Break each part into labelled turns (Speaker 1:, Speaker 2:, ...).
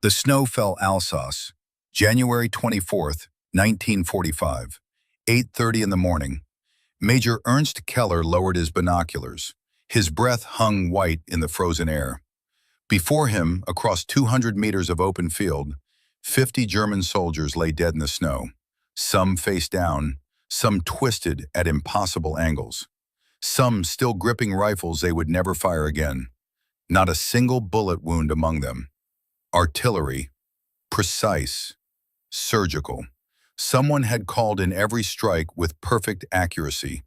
Speaker 1: The snow fell Alsace, January 24th, 1945, 8:30 in the morning. Major Ernst Keller lowered his binoculars. His breath hung white in the frozen air. Before him, across 200 meters of open field, 50 German soldiers lay dead in the snow, some face down, some twisted at impossible angles, some still gripping rifles they would never fire again. Not a single bullet wound among them. Artillery, precise, surgical. Someone had called in every strike with perfect accuracy.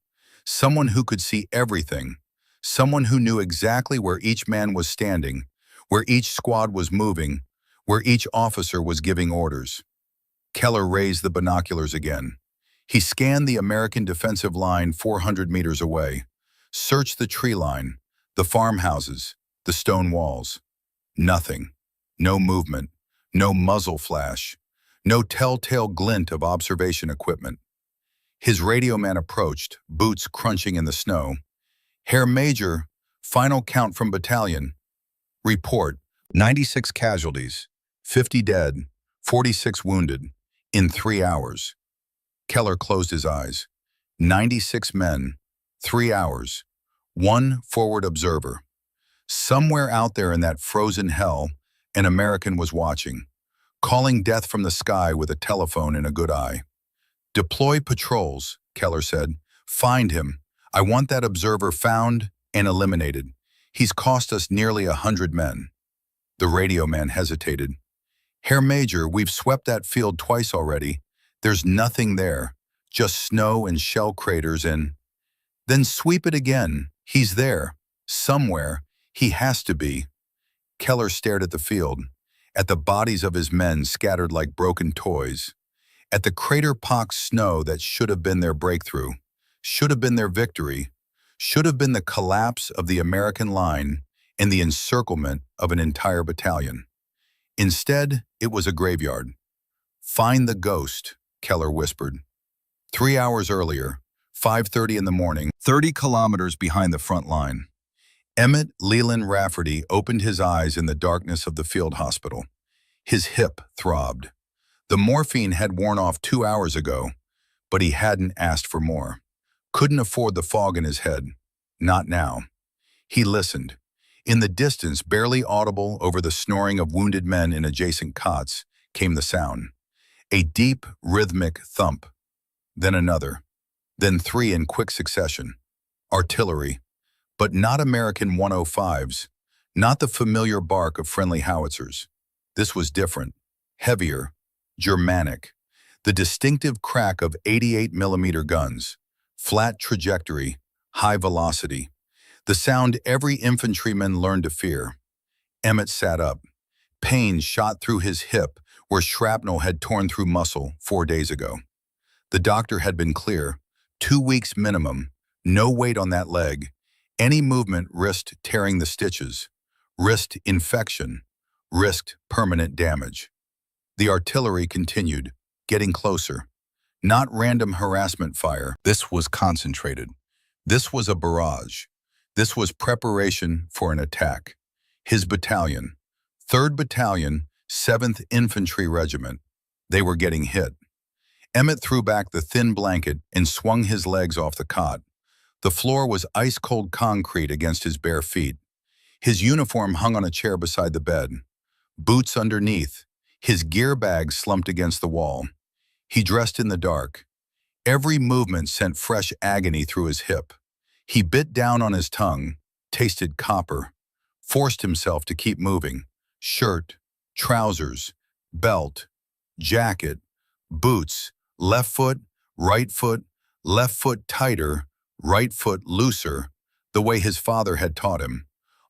Speaker 1: Someone who could see everything. Someone who knew exactly where each man was standing, where each squad was moving, where each officer was giving orders. Keller raised the binoculars again. He scanned the American defensive line 400 meters away, searched the tree line, the farmhouses, the stone walls. Nothing. No movement, no muzzle flash, no telltale glint of observation equipment. His radio man approached, boots crunching in the snow. "Herr Major, final count from battalion. Report, 96 casualties, 50 dead, 46 wounded, in 3 hours." Keller closed his eyes. 96 men, 3 hours, one forward observer. Somewhere out there in that frozen hell, an American was watching, calling death from the sky with a telephone and a good eye. "Deploy patrols," Keller said. "Find him. I want that observer found and eliminated. He's cost us nearly 100 men." The radio man hesitated. "Herr Major, we've swept that field twice already. There's nothing there, just snow and shell craters and—" "Then sweep it again. He's there. Somewhere. He has to be." Keller stared at the field, at the bodies of his men scattered like broken toys, at the crater-pocked snow that should have been their breakthrough, should have been their victory, should have been the collapse of the American line and the encirclement of an entire battalion. Instead, it was a graveyard. "Find the ghost," Keller whispered. 3 hours earlier, 5:30 in the morning, 30 kilometers behind the front line, Emmett Leland Rafferty opened his eyes in the darkness of the field hospital. His hip throbbed. The morphine had worn off 2 hours ago, but he hadn't asked for more. Couldn't afford the fog in his head. Not now. He listened. In the distance, barely audible over the snoring of wounded men in adjacent cots, came the sound. A deep, rhythmic thump. Then another. Then 3 in quick succession. Artillery. But not American 105s, not the familiar bark of friendly howitzers. This was different, heavier, Germanic. The distinctive crack of 88mm guns, flat trajectory, high velocity. The sound every infantryman learned to fear. Emmett sat up. Pain shot through his hip where shrapnel had torn through muscle 4 days ago. The doctor had been clear. 2 weeks minimum, no weight on that leg. Any movement risked tearing the stitches, risked infection, risked permanent damage. The artillery continued, getting closer. Not random harassment fire. This was concentrated. This was a barrage. This was preparation for an attack. His battalion, 3rd Battalion, 7th Infantry Regiment. They were getting hit. Emmett threw back the thin blanket and swung his legs off the cot. The floor was ice-cold concrete against his bare feet. His uniform hung on a chair beside the bed. Boots underneath. His gear bag slumped against the wall. He dressed in the dark. Every movement sent fresh agony through his hip. He bit down on his tongue, tasted copper, forced himself to keep moving. Shirt, trousers, belt, jacket, boots, left foot, left foot tighter, right foot looser, the way his father had taught him.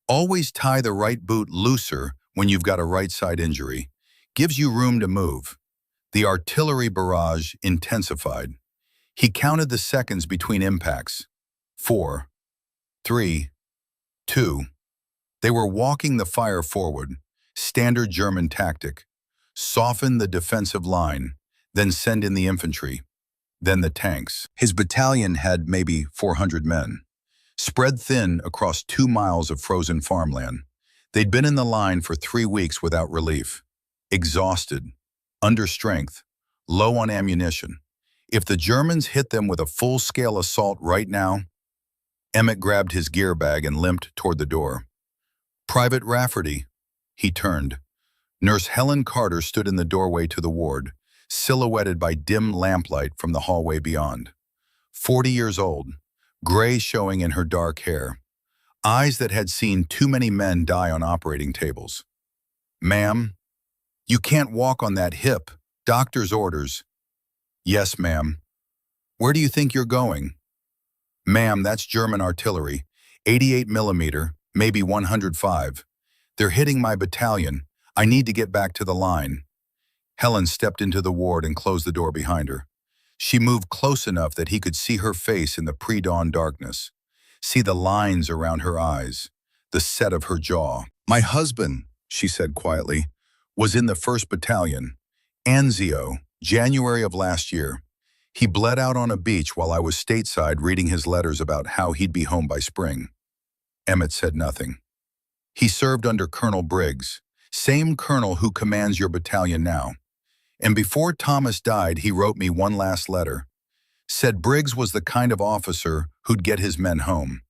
Speaker 1: Always tie the right boot looser when you've got a right side injury. Gives you room to move. The artillery barrage intensified. He counted the seconds between impacts. 4, 3, 2. They were walking the fire forward. Standard German tactic. Soften the defensive line, then send in the infantry. Then the tanks. His battalion had maybe 400 men, spread thin across 2 miles of frozen farmland. They'd been in the line for 3 weeks without relief. exhausted, under strength, low on ammunition. If the Germans hit them with a full-scale assault right now, Emmett grabbed his gear bag and limped toward the door. Private Rafferty. He turned. Nurse Helen Carter stood in the doorway to the ward, silhouetted by dim lamplight from the hallway beyond. 40 years old, gray showing in her dark hair, eyes that had seen too many men die on operating tables. "Ma'am, you can't walk on that hip. Doctor's orders." "Yes, ma'am." "Where do you think you're going?" "Ma'am, that's German artillery, 88 millimeter, maybe 105. They're hitting my battalion. I need to get back to the line." Helen stepped into the ward and closed the door behind her. She moved close enough that he could see her face in the pre-dawn darkness, see the lines around her eyes, the set of her jaw. "My husband," she said quietly, "was in the 1st Battalion, Anzio, January of last year. He bled out on a beach while I was stateside reading his letters about how he'd be home by spring." Emmett said nothing. "He served under Colonel Briggs, same colonel who commands your battalion now. And before Thomas died, he wrote me one last letter. Said Briggs was the kind of officer who'd get his men home,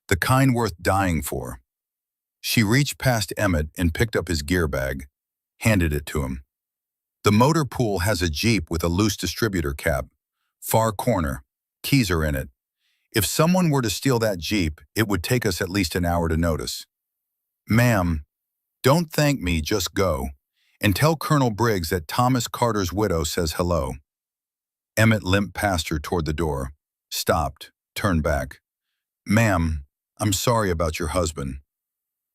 Speaker 1: the kind worth dying for." She reached past Emmett and picked up his gear bag, handed it to him. "The motor pool has a Jeep with a loose distributor cap, far corner, keys are in it. If someone were to steal that Jeep, it would take us at least an hour to notice. Ma'am, don't thank me, just go. And tell Colonel Briggs that Thomas Carter's widow says hello." Emmett limped past her toward the door, stopped, turned back. "Ma'am, I'm sorry about your husband."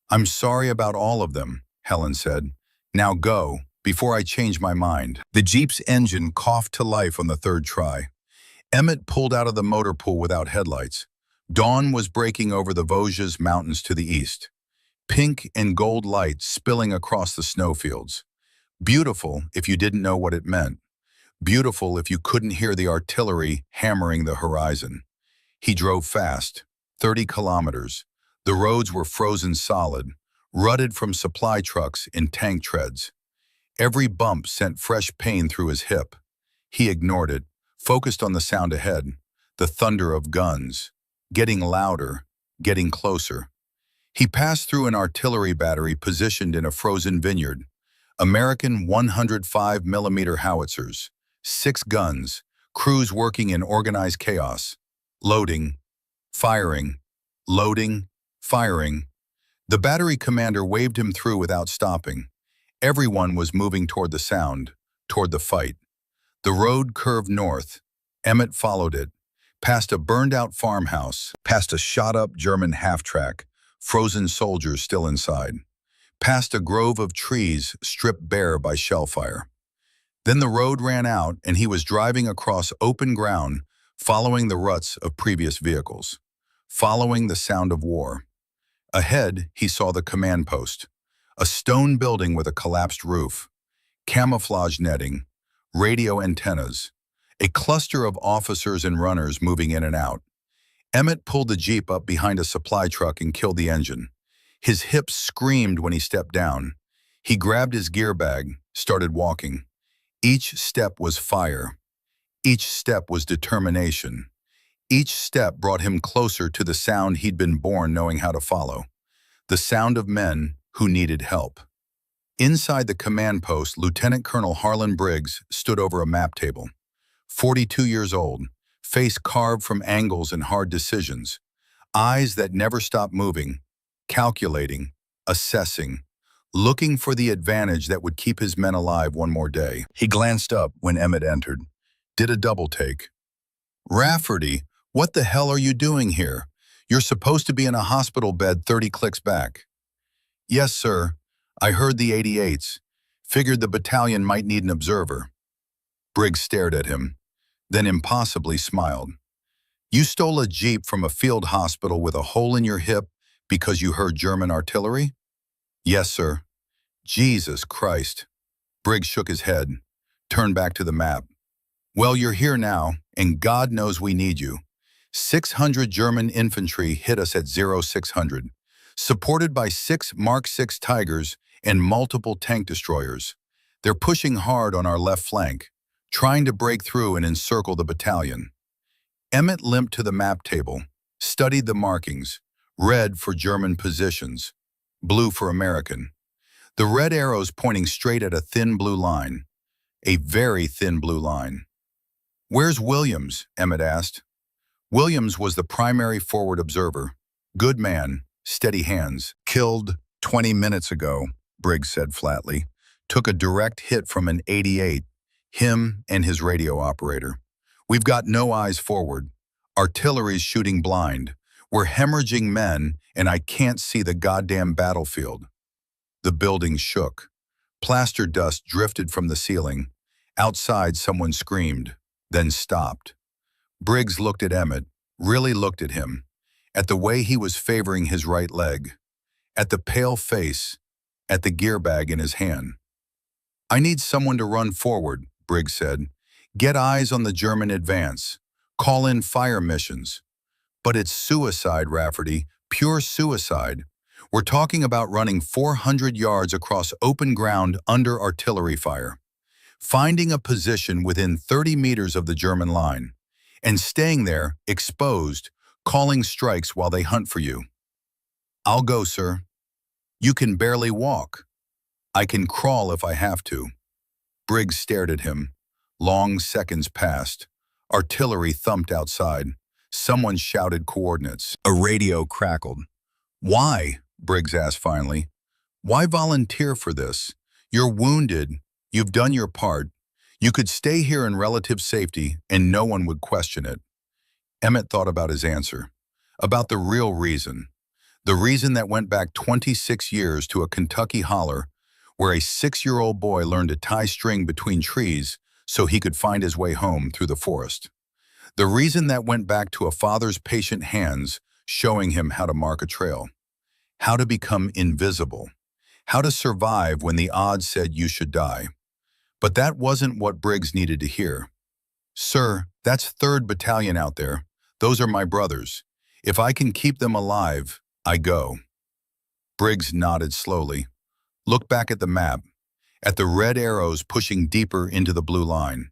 Speaker 1: "I'm sorry about all of them," Helen said. "Now go, before I change my mind." The Jeep's engine coughed to life on the 3rd try. Emmett pulled out of the motor pool without headlights. Dawn was breaking over the Vosges Mountains to the east, pink and gold lights spilling across the snowfields. Beautiful if you didn't know what it meant. Beautiful if you couldn't hear the artillery hammering the horizon. He drove fast, 30 kilometers. The roads were frozen solid, rutted from supply trucks in tank treads. Every bump sent fresh pain through his hip. He ignored it, focused on the sound ahead, the thunder of guns, getting louder, getting closer. He passed through an artillery battery positioned in a frozen vineyard. American 105 millimeter howitzers, 6 guns, crews working in organized chaos, loading, firing, loading, firing. The battery commander waved him through without stopping. Everyone was moving toward the sound, toward the fight. The road curved north. Emmett followed it, past a burned-out farmhouse, past a shot-up German half-track, frozen soldiers still inside, past a grove of trees stripped bare by shellfire. Then the road ran out and he was driving across open ground, following the ruts of previous vehicles, following the sound of war. Ahead, he saw the command post, a stone building with a collapsed roof, camouflage netting, radio antennas, a cluster of officers and runners moving in and out. Emmett pulled the Jeep up behind a supply truck and killed the engine. His hips screamed when he stepped down. He grabbed his gear bag, started walking. Each step was fire. Each step was determination. Each step brought him closer to the sound he'd been born knowing how to follow, the sound of men who needed help. Inside the command post, Lieutenant Colonel Harlan Briggs stood over a map table. 42 years old, face carved from angles and hard decisions, eyes that never stopped moving, calculating, assessing, looking for the advantage that would keep his men alive one more day. He glanced up when Emmett entered, did a double take. "Rafferty, what the hell are you doing here? You're supposed to be in a hospital bed 30 clicks back." "Yes, sir. I heard the 88s. Figured the battalion might need an observer." Briggs stared at him, then impossibly smiled. "You stole a Jeep from a field hospital with a hole in your hip because you heard German artillery?" "Yes, sir." "Jesus Christ." Briggs shook his head, turned back to the map. "Well, you're here now, and God knows we need you. 600 German infantry hit us at 0600, supported by 6 Mark 6 Tigers and multiple tank destroyers. They're pushing hard on our left flank, trying to break through and encircle the battalion. Emmett limped to the map table, studied the markings, red for German positions, blue for American. The red arrows pointing straight at a thin blue line, a very thin blue line. "Where's Williams?" Emmett asked. Williams was the primary forward observer. "Good man, steady hands." "Killed 20 minutes ago," Briggs said flatly. "Took a direct hit from an 88, him and his radio operator. We've got no eyes forward. Artillery's shooting blind. We're hemorrhaging men, and I can't see the goddamn battlefield." The building shook. Plaster dust drifted from the ceiling. Outside, someone screamed, then stopped. Briggs looked at Emmett, really looked at him, at the way he was favoring his right leg, at the pale face, at the gear bag in his hand. "I need someone to run forward," Briggs said. "Get eyes on the German advance. Call in fire missions." "But it's suicide, Rafferty, pure suicide. We're talking about running 400 yards across open ground under artillery fire, finding a position within 30 meters of the German line, and staying there, exposed, calling strikes while they hunt for you." "I'll go, sir." "You can barely walk." "I can crawl if I have to." Briggs stared at him. Long seconds passed. Artillery thumped outside. Someone shouted coordinates. A radio crackled. "Why?" Briggs asked finally. "Why volunteer for this? You're wounded. You've done your part. You could stay here in relative safety and no one would question it." Emmett thought about his answer, about the real reason, the reason that went back 26 years to a Kentucky holler where a 6-year-old boy learned to tie string between trees so he could find his way home through the forest. The reason that went back to a father's patient hands showing him how to mark a trail, how to become invisible, how to survive when the odds said you should die. But that wasn't what Briggs needed to hear. "Sir, that's 3rd Battalion out there. Those are my brothers. If I can keep them alive, I go." Briggs nodded slowly. Looked back at the map, at the red arrows pushing deeper into the blue line,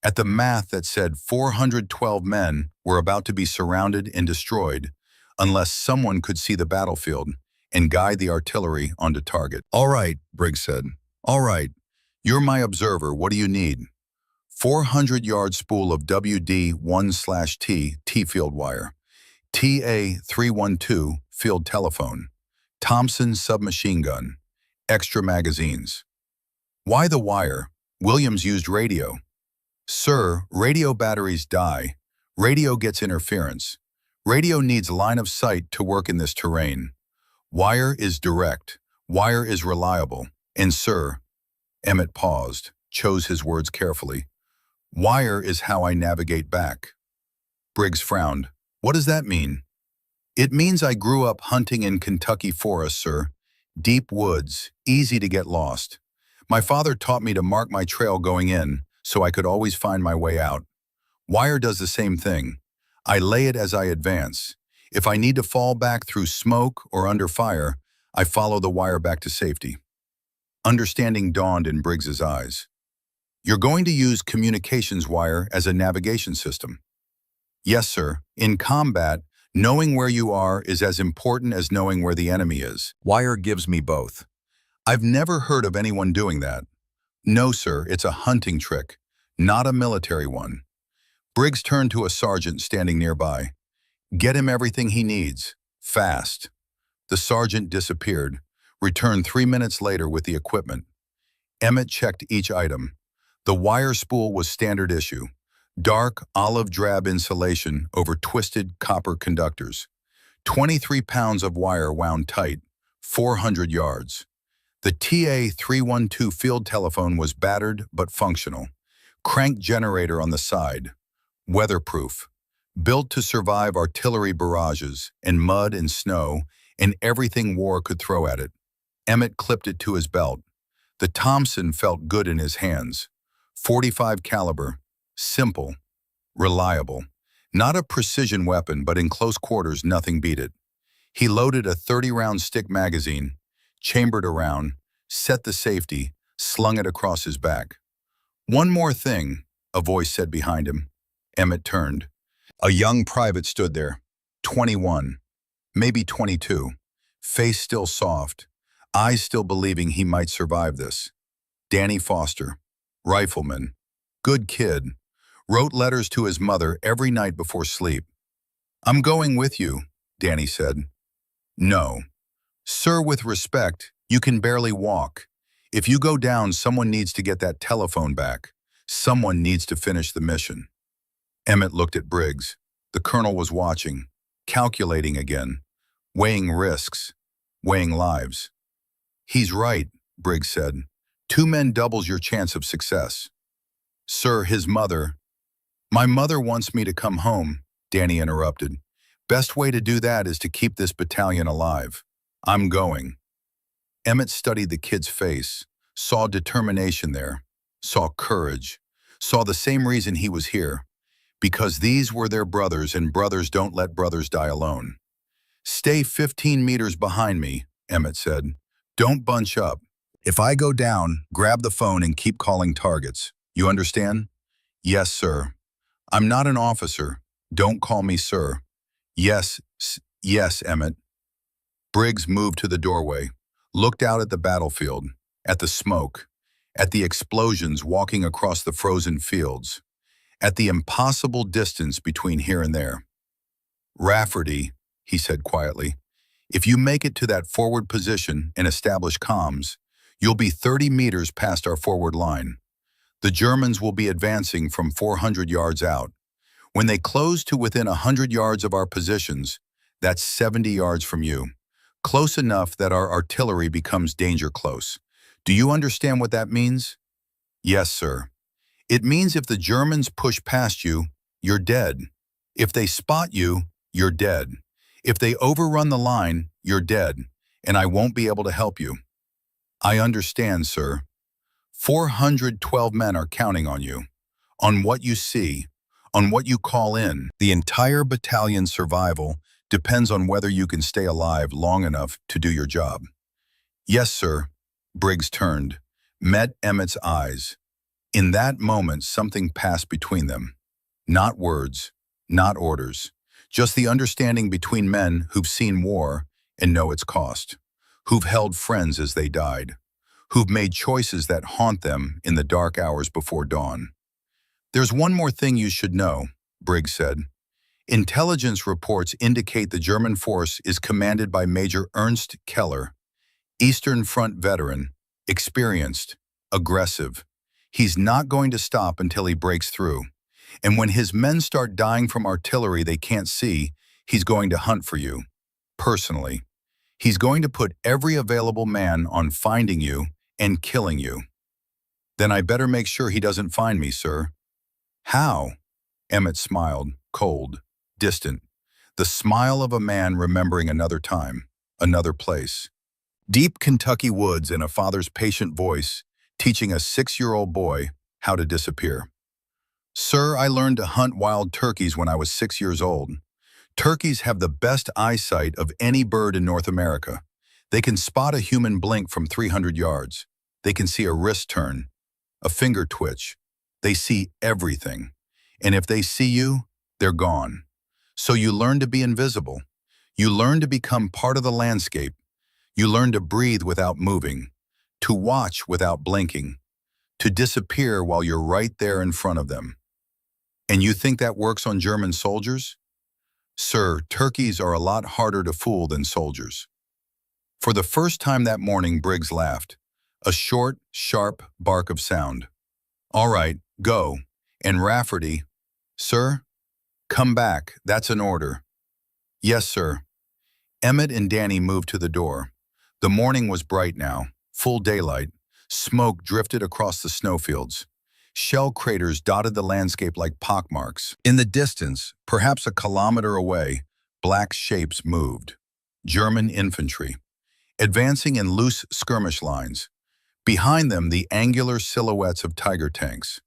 Speaker 1: at the math that said 412 men were about to be surrounded and destroyed unless someone could see the battlefield and guide the artillery onto target. "All right," Briggs said. "All right. You're my observer. What do you need?" 400-yard spool of WD1/T T-field wire, TA-312 field telephone, Thompson submachine gun, extra magazines. "Why the wire?" "Williams used radio." "Sir, radio batteries die. Radio gets interference. Radio needs line of sight to work in this terrain. Wire is direct. Wire is reliable. And sir," Emmett paused, chose his words carefully, "wire is how I navigate back." Briggs frowned. "What does that mean?" "It means I grew up hunting in Kentucky forests, sir. Deep woods, easy to get lost. My father taught me to mark my trail going in, so I could always find my way out. Wire does the same thing. I lay it as I advance. If I need to fall back through smoke or under fire, I follow the wire back to safety." Understanding dawned in Briggs's eyes. "You're going to use communications wire as a navigation system?" "Yes, sir. In combat, knowing where you are is as important as knowing where the enemy is. Wire gives me both." "I've never heard of anyone doing that." "No, sir, it's a hunting trick, not a military one." Briggs turned to a sergeant standing nearby. "Get him everything he needs. Fast." The sergeant disappeared, returned 3 minutes later with the equipment. Emmett checked each item. The wire spool was standard issue, dark olive drab insulation over twisted copper conductors. 23 pounds of wire wound tight, 400 yards. The TA-312 field telephone was battered but functional. Crank generator on the side. Weatherproof. Built to survive artillery barrages and mud and snow and everything war could throw at it. Emmett clipped it to his belt. The Thompson felt good in his hands. 45 caliber. Simple. Reliable. Not a precision weapon, but in close quarters nothing beat it. He loaded a 30-round stick magazine, chambered a round, set the safety, slung it across his back. "One more thing," a voice said behind him. Emmett turned. A young private stood there, 21, maybe 22, face still soft, eyes still believing he might survive this. Danny Foster, rifleman, good kid, wrote letters to his mother every night before sleep. "I'm going with you," Danny said. "No. Sir, with respect, you can barely walk. If you go down, someone needs to get that telephone back. Someone needs to finish the mission." Emmett looked at Briggs. The colonel was watching, calculating again, weighing risks, weighing lives. "He's right," Briggs said. "Two men doubles your chance of success." "Sir, his mother—" "My mother wants me to come home," Danny interrupted. "Best way to do that is to keep this battalion alive. I'm going." Emmett studied the kid's face, saw determination there, saw courage, saw the same reason he was here. Because these were their brothers, and brothers don't let brothers die alone. "Stay 15 meters behind me," Emmett said. "Don't bunch up. If I go down, grab the phone and keep calling targets. You understand?" "Yes, sir." "I'm not an officer. Don't call me sir." Yes, Emmett." Briggs moved to the doorway, looked out at the battlefield, at the smoke, at the explosions walking across the frozen fields, at the impossible distance between here and there. "Rafferty," he said quietly, "if you make it to that forward position and establish comms, you'll be 30 meters past our forward line. The Germans will be advancing from 400 yards out. When they close to within 100 yards of our positions, that's 70 yards from you. Close enough that our artillery becomes danger close. Do you understand what that means?" "Yes, sir." "It means if the Germans push past you, you're dead. If they spot you, you're dead. If they overrun the line, you're dead, and I won't be able to help you." "I understand, sir." 412 men are counting on you, on what you see, on what you call in. The entire battalion's survival depends on whether you can stay alive long enough to do your job. "Yes, sir." Briggs turned, met Emmett's eyes. In that moment, something passed between them. Not words, not orders, just the understanding between men who've seen war and know its cost, who've held friends as they died, who've made choices that haunt them in the dark hours before dawn. "There's one more thing you should know," Briggs said. "Intelligence reports indicate the German force is commanded by Major Ernst Keller, Eastern Front veteran, experienced, aggressive. He's not going to stop until he breaks through. And when his men start dying from artillery they can't see, he's going to hunt for you. Personally. He's going to put every available man on finding you and killing you." "Then I better make sure he doesn't find me, sir." "How?" Emmett smiled, cold, distant. The smile of a man remembering another time, another place. Deep Kentucky woods and a father's patient voice, teaching a 6-year-old boy how to disappear. "Sir, I learned to hunt wild turkeys when I was 6 years old. Turkeys have the best eyesight of any bird in North America. They can spot a human blink from 300 yards. They can see a wrist turn, a finger twitch. They see everything. And if they see you, they're gone. So you learn to be invisible. You learn to become part of the landscape. You learn to breathe without moving, to watch without blinking, to disappear while you're right there in front of them. And you think that works on German soldiers? Sir, turkeys are a lot harder to fool than soldiers." For the first time that morning, Briggs laughed, a short, sharp bark of sound. "All right, go. And Rafferty—" "Sir?" "Come back, that's an order." "Yes, sir." Emmett and Danny moved to the door. The morning was bright now, full daylight. Smoke drifted across the snowfields. Shell craters dotted the landscape like pockmarks. In the distance, perhaps a kilometer away, black shapes moved. German infantry, advancing in loose skirmish lines. Behind them, the angular silhouettes of Tiger tanks.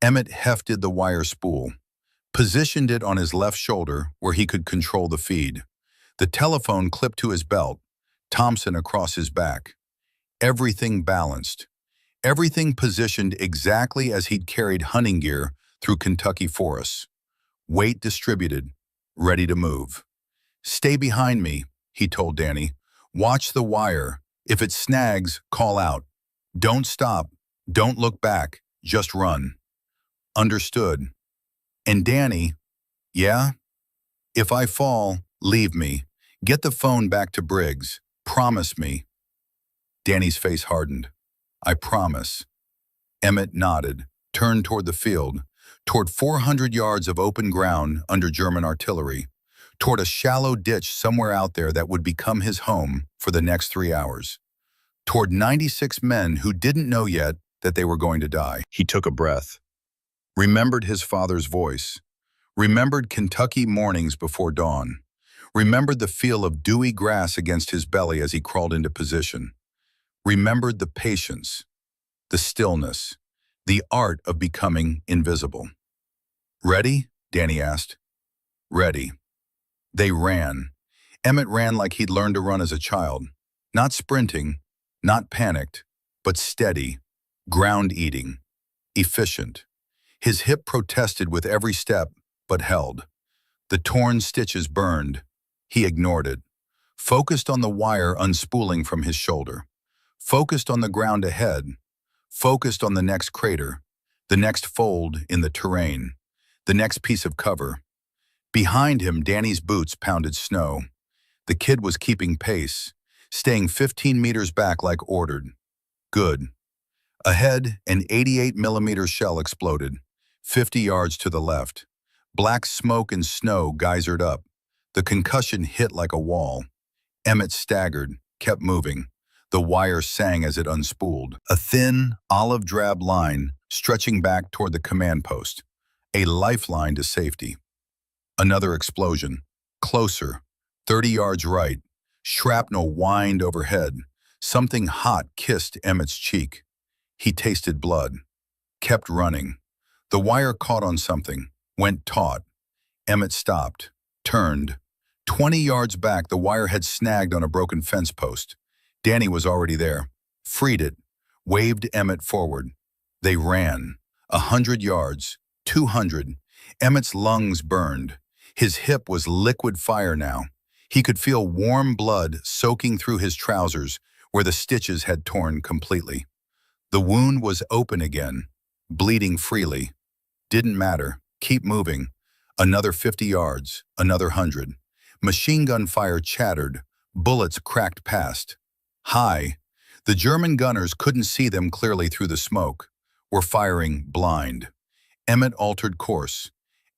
Speaker 1: Emmett hefted the wire spool, positioned it on his left shoulder where he could control the feed. The telephone clipped to his belt, Thompson across his back. Everything balanced. Everything positioned exactly as he'd carried hunting gear through Kentucky forests. Weight distributed, ready to move. "Stay behind me," he told Danny. "Watch the wire. If it snags, call out. Don't stop. Don't look back. Just run." "Understood." And Danny, "Yeah? If I fall, leave me. Get the phone back to Briggs. Promise me." Danny's face hardened. "I promise." Emmett nodded, turned toward the field, toward 400 yards of open ground under German artillery, toward a shallow ditch somewhere out there that would become his home for the next 3 hours, toward 96 men who didn't know yet that they were going to die. He took a breath, remembered his father's voice, remembered Kentucky mornings before dawn, remembered the feel of dewy grass against his belly as he crawled into position, remembered the patience, the stillness, the art of becoming invisible. "Ready?" Danny asked. "Ready." They ran. Emmett ran like he'd learned to run as a child. Not sprinting, not panicked, but steady, ground-eating, efficient. His hip protested with every step, but held. The torn stitches burned. He ignored it. Focused on the wire unspooling from his shoulder. Focused on the ground ahead. Focused on the next crater, the next fold in the terrain, the next piece of cover. Behind him, Danny's boots pounded snow. The kid was keeping pace, staying 15 meters back like ordered. Good. Ahead, an 88mm shell exploded, 50 yards to the left. Black smoke and snow geysered up. The concussion hit like a wall. Emmett staggered, kept moving. The wire sang as it unspooled. A thin, olive-drab line stretching back toward the command post. A lifeline to safety. Another explosion. Closer. 30 yards right. Shrapnel whined overhead. Something hot kissed Emmett's cheek. He tasted blood. Kept running. The wire caught on something. Went taut. Emmett stopped. Turned. 20 yards back, the wire had snagged on a broken fence post. Danny was already there. Freed it. Waved Emmett forward. They ran. 100 yards. 200. Emmett's lungs burned. His hip was liquid fire now. He could feel warm blood soaking through his trousers where the stitches had torn completely. The wound was open again, bleeding freely. Didn't matter. Keep moving. Another 50 yards. Another 100. Machine gun fire chattered. Bullets cracked past. High. The German gunners couldn't see them clearly through the smoke. Were firing blind. Emmett altered course.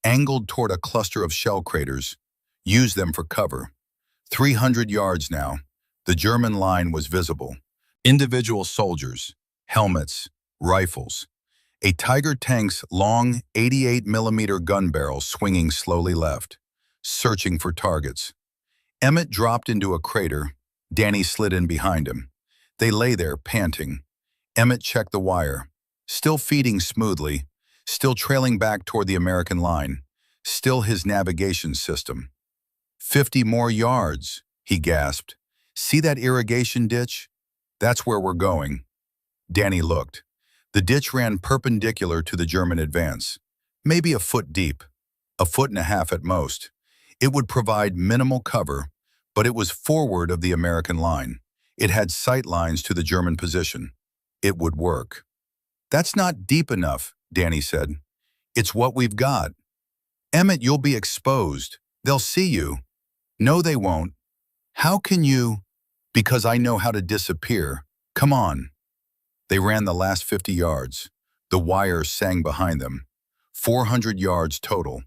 Speaker 1: Angled toward a cluster of shell craters. Used them for cover. 300 yards now. The German line was visible. Individual soldiers. Helmets. Rifles. A Tiger tank's long 88mm gun barrel swinging slowly left. Searching for targets. Emmett dropped into a crater. Danny slid in behind him. They lay there, panting. Emmett checked the wire. Still feeding smoothly. Still trailing back toward the American line. Still his navigation system. 50 more yards, he gasped. "See that irrigation ditch? That's where we're going." Danny looked. The ditch ran perpendicular to the German advance. Maybe a foot deep. A foot and a half at most. It would provide minimal cover, but it was forward of the American line. It had sight lines to the German position. It would work. "That's not deep enough," Danny said. "It's what we've got." "Emmett, you'll be exposed. They'll see you." "No, they won't." "How can you?" "Because I know how to disappear. Come on." They ran the last 50 yards. The wire sang behind them. 400 yards total.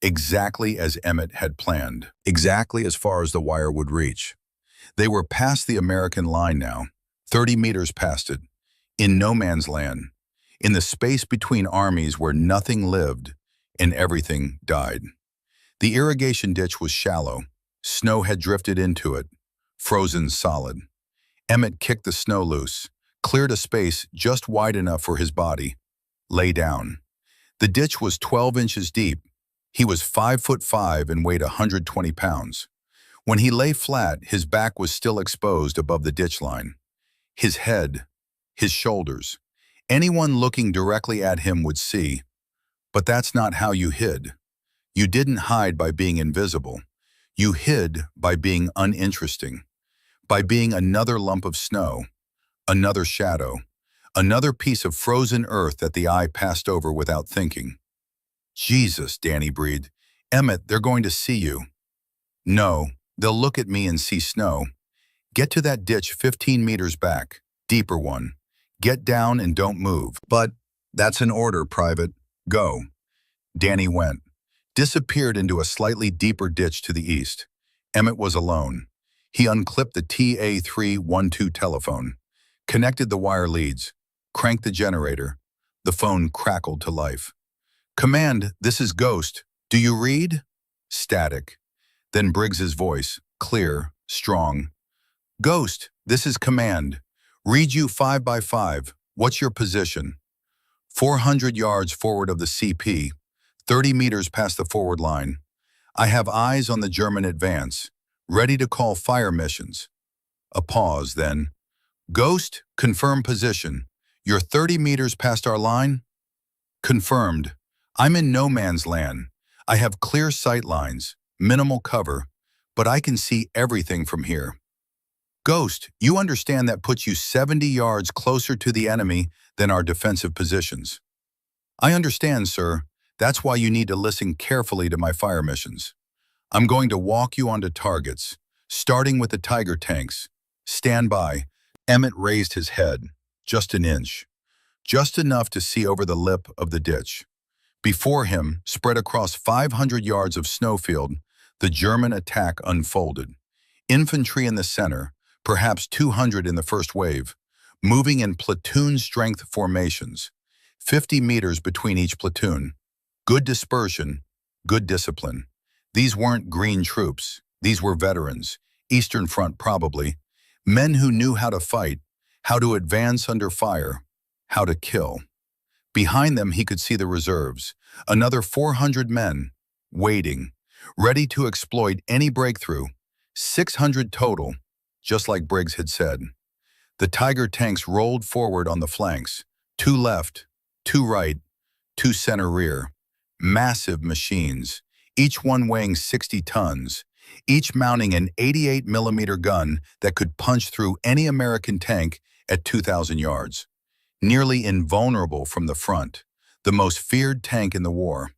Speaker 1: Exactly as Emmett had planned. Exactly as far as the wire would reach. They were past the American line now, 30 meters past it, in no man's land, in the space between armies where nothing lived and everything died. The irrigation ditch was shallow. Snow had drifted into it, frozen solid. Emmett kicked the snow loose, cleared a space just wide enough for his body, lay down. The ditch was 12 inches deep. He was 5'5" and weighed 120 pounds. When he lay flat, his back was still exposed above the ditch line. His head, his shoulders, Anyone looking directly at him would see. But that's not how you hid. You didn't hide by being invisible. You hid by being uninteresting, by being another lump of snow, another shadow, another piece of frozen earth that the eye passed over without thinking. Jesus, Danny breathed. Emmett, they're going to see you. No, they'll look at me and see snow. Get to that ditch 15 meters back, deeper one. Get down and don't move. But that's an order, Private. Go. Danny went, disappeared into a slightly deeper ditch to the east. Emmett was alone. He unclipped the TA312 telephone, connected the wire leads, cranked the generator. The phone crackled to life. Command, this is Ghost. Do you read? Static. Then Briggs's voice, clear, strong. Ghost, this is Command. Read you 5 by 5. What's your position? 400 yards forward of the CP, 30 meters past the forward line. I have eyes on the German advance, ready to call fire missions. A pause, then. Ghost, confirm position. You're 30 meters past our line? Confirmed. I'm in no man's land. I have clear sight lines, minimal cover, but I can see everything from here. Ghost, you understand that puts you 70 yards closer to the enemy than our defensive positions. I understand, sir. That's why you need to listen carefully to my fire missions. I'm going to walk you onto targets, starting with the Tiger tanks. Stand by. Emmett raised his head, just an inch, just enough to see over the lip of the ditch. Before him, spread across 500 yards of snowfield, the German attack unfolded. Infantry in the center, perhaps 200 in the first wave, moving in platoon-strength formations, 50 meters between each platoon. Good dispersion, good discipline. These weren't green troops. These were veterans, Eastern Front probably, men who knew how to fight, how to advance under fire, how to kill. Behind them he could see the reserves, another 400 men, waiting, ready to exploit any breakthrough, 600 total, just like Briggs had said. The Tiger tanks rolled forward on the flanks, 2 left, 2 right, 2 center rear. Massive machines, each one weighing 60 tons, each mounting an 88mm gun that could punch through any American tank at 2,000 yards. Nearly invulnerable from the front, the most feared tank in the war.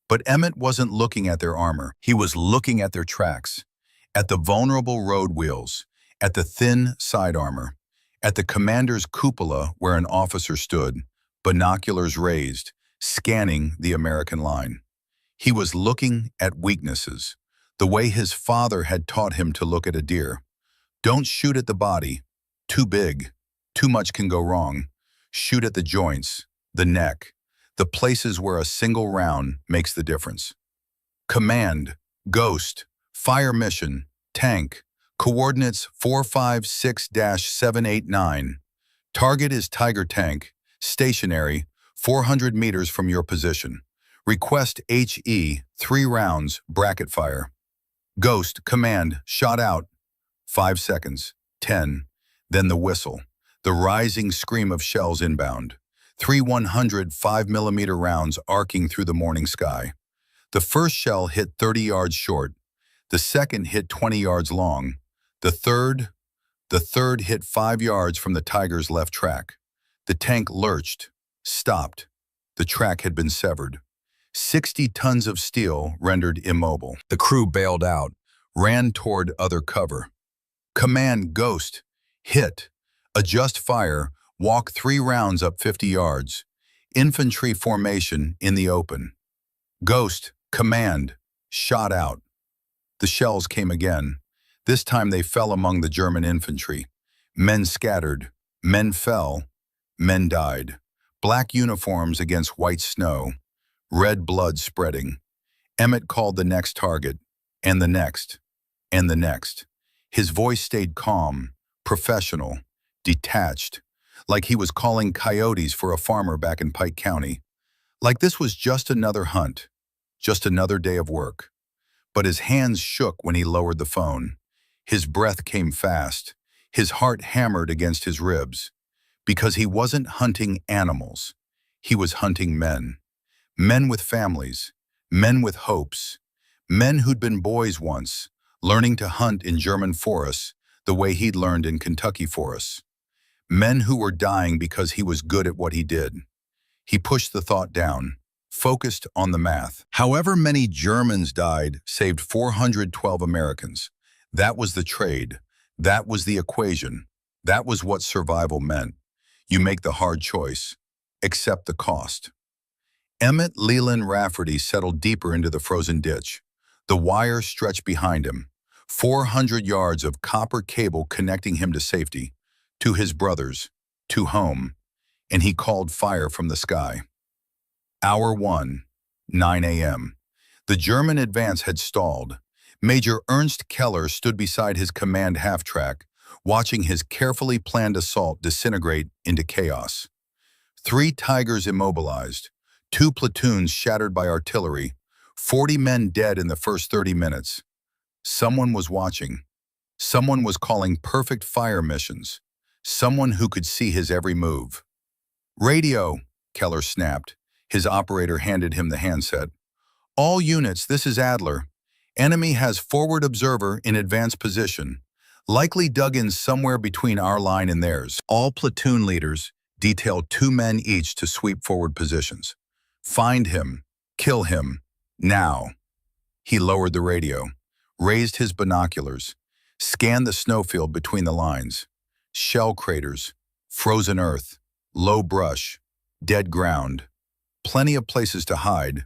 Speaker 1: But Emmett wasn't looking at their armor. He was looking at their tracks, at the vulnerable road wheels, at the thin side armor, at the commander's cupola where an officer stood, binoculars raised, scanning the American line. He was looking at weaknesses, the way his father had taught him to look at a deer. Don't shoot at the body. Too big. Too much can go wrong. Shoot at the joints, the neck, the places where a single round makes the difference. Command, Ghost, fire mission, tank, coordinates 456-789. Target is Tiger tank, stationary, 400 meters from your position. Request HE, 3 rounds, bracket fire. Ghost, command, shot out. 5 seconds, 10, then the whistle. The rising scream of shells inbound. 3 100 5mm rounds arcing through the morning sky. The first shell hit 30 yards short. The second hit 20 yards long. The third hit 5 yards from the Tiger's left track. The tank lurched, stopped. The track had been severed. 60 tons of steel rendered immobile. The crew bailed out, ran toward other cover. Command, Ghost, hit. Adjust fire, walk 3 rounds up 50 yards. Infantry formation in the open. Ghost, command, shot out. The shells came again. This time they fell among the German infantry. Men scattered, men fell, men died. Black uniforms against white snow. Red blood spreading. Emmett called the next target, and the next, and the next. His voice stayed calm, professional, detached, like he was calling coyotes for a farmer back in Pike County. Like this was just another hunt, just another day of work. But his hands shook when he lowered the phone. His breath came fast. His heart hammered against his ribs. because he wasn't hunting animals. He was hunting men. Men with families, men with hopes, men who'd been boys once, learning to hunt in German forests the way he'd learned in Kentucky forests. Men who were dying because he was good at what he did. He pushed the thought down, focused on the math. However many Germans died saved 412 Americans. That was the trade. That was the equation. That was what survival meant. You make the hard choice. Accept the cost. Emmett Leland Rafferty settled deeper into the frozen ditch. The wire stretched behind him. 400 yards of copper cable connecting him to safety, to his brothers, to home, and he called fire from the sky. Hour 1, 9 a.m. The German advance had stalled. Major Ernst Keller stood beside his command half-track, watching his carefully planned assault disintegrate into chaos. 3 Tigers immobilized, 2 platoons shattered by artillery, 40 men dead in the first 30 minutes. Someone was watching. Someone was calling perfect fire missions. Someone who could see his every move. "Radio," Keller snapped. His operator handed him the handset. "All units, this is Adler. Enemy has forward observer in advanced position. Likely dug in somewhere between our line and theirs. All platoon leaders detail 2 men each to sweep forward positions. Find him. Kill him. Now." He lowered the radio, raised his binoculars, scanned the snowfield between the lines. Shell craters, frozen earth, low brush, dead ground. Plenty of places to hide.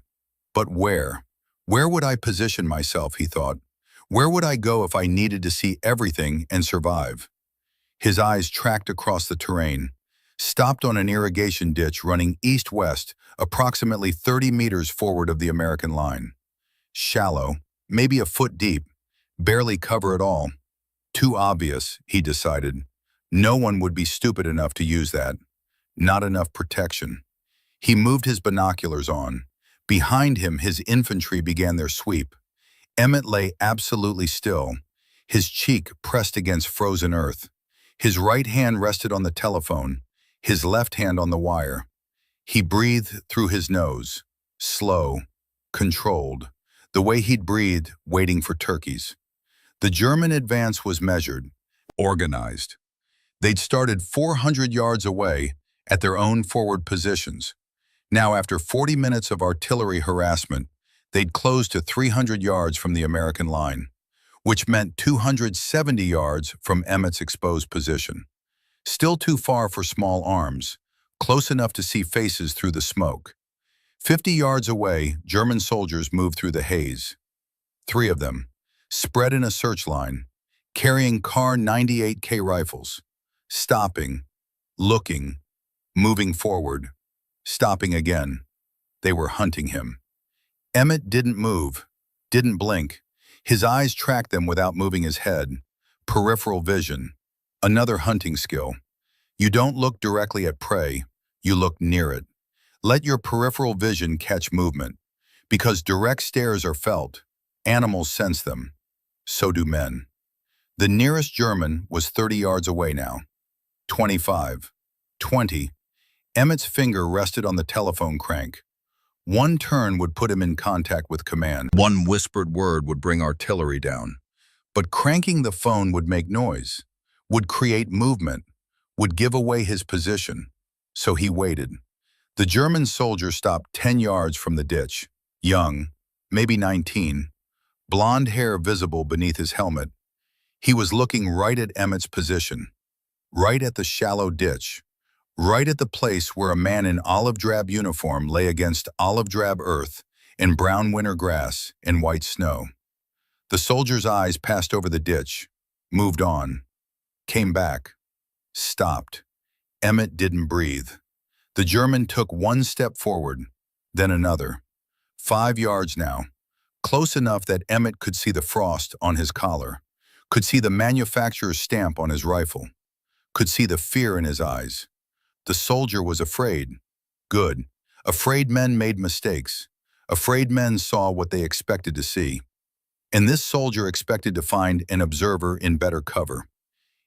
Speaker 1: But where? Where would I position myself, he thought. Where would I go if I needed to see everything and survive? His eyes tracked across the terrain, stopped on an irrigation ditch running east-west, approximately 30 meters forward of the American line. Shallow, maybe a foot deep, barely cover at all. Too obvious, he decided. No one would be stupid enough to use that. Not enough protection. He moved his binoculars on. Behind him, his infantry began their sweep. Emmett lay absolutely still, his cheek pressed against frozen earth. His right hand rested on the telephone, his left hand on the wire. He breathed through his nose, slow, controlled, the way he'd breathed waiting for turkeys. The German advance was measured, organized. They'd started 400 yards away at their own forward positions. Now, after 40 minutes of artillery harassment, they'd closed to 300 yards from the American line, which meant 270 yards from Emmett's exposed position. Still too far for small arms, close enough to see faces through the smoke. 50 yards away, German soldiers moved through the haze. 3 of them, spread in a search line, carrying Kar 98K rifles, stopping, looking, moving forward, stopping again. They were hunting him. Emmett didn't move, didn't blink. His eyes tracked them without moving his head. Peripheral vision, another hunting skill. You don't look directly at prey, you look near it. Let your peripheral vision catch movement. Because direct stares are felt, animals sense them. So do men. The nearest German was 30 yards away now. 25. 20. Emmett's finger rested on the telephone crank. One turn would put him in contact with command. One whispered word would bring artillery down. But cranking the phone would make noise, would create movement, would give away his position. So he waited. The German soldier stopped 10 yards from the ditch. Young, maybe 19, blonde hair visible beneath his helmet. He was looking right at Emmett's position, right at the shallow ditch, right at the place where a man in olive drab uniform lay against olive drab earth, in brown winter grass and white snow. The soldier's eyes passed over the ditch, moved on, came back, stopped. Emmett didn't breathe. The German took one step forward, then another. 5 yards now, close enough that Emmett could see the frost on his collar, could see the manufacturer's stamp on his rifle, could see the fear in his eyes. The soldier was afraid. Good. Afraid men made mistakes. Afraid men saw what they expected to see. And this soldier expected to find an observer in better cover.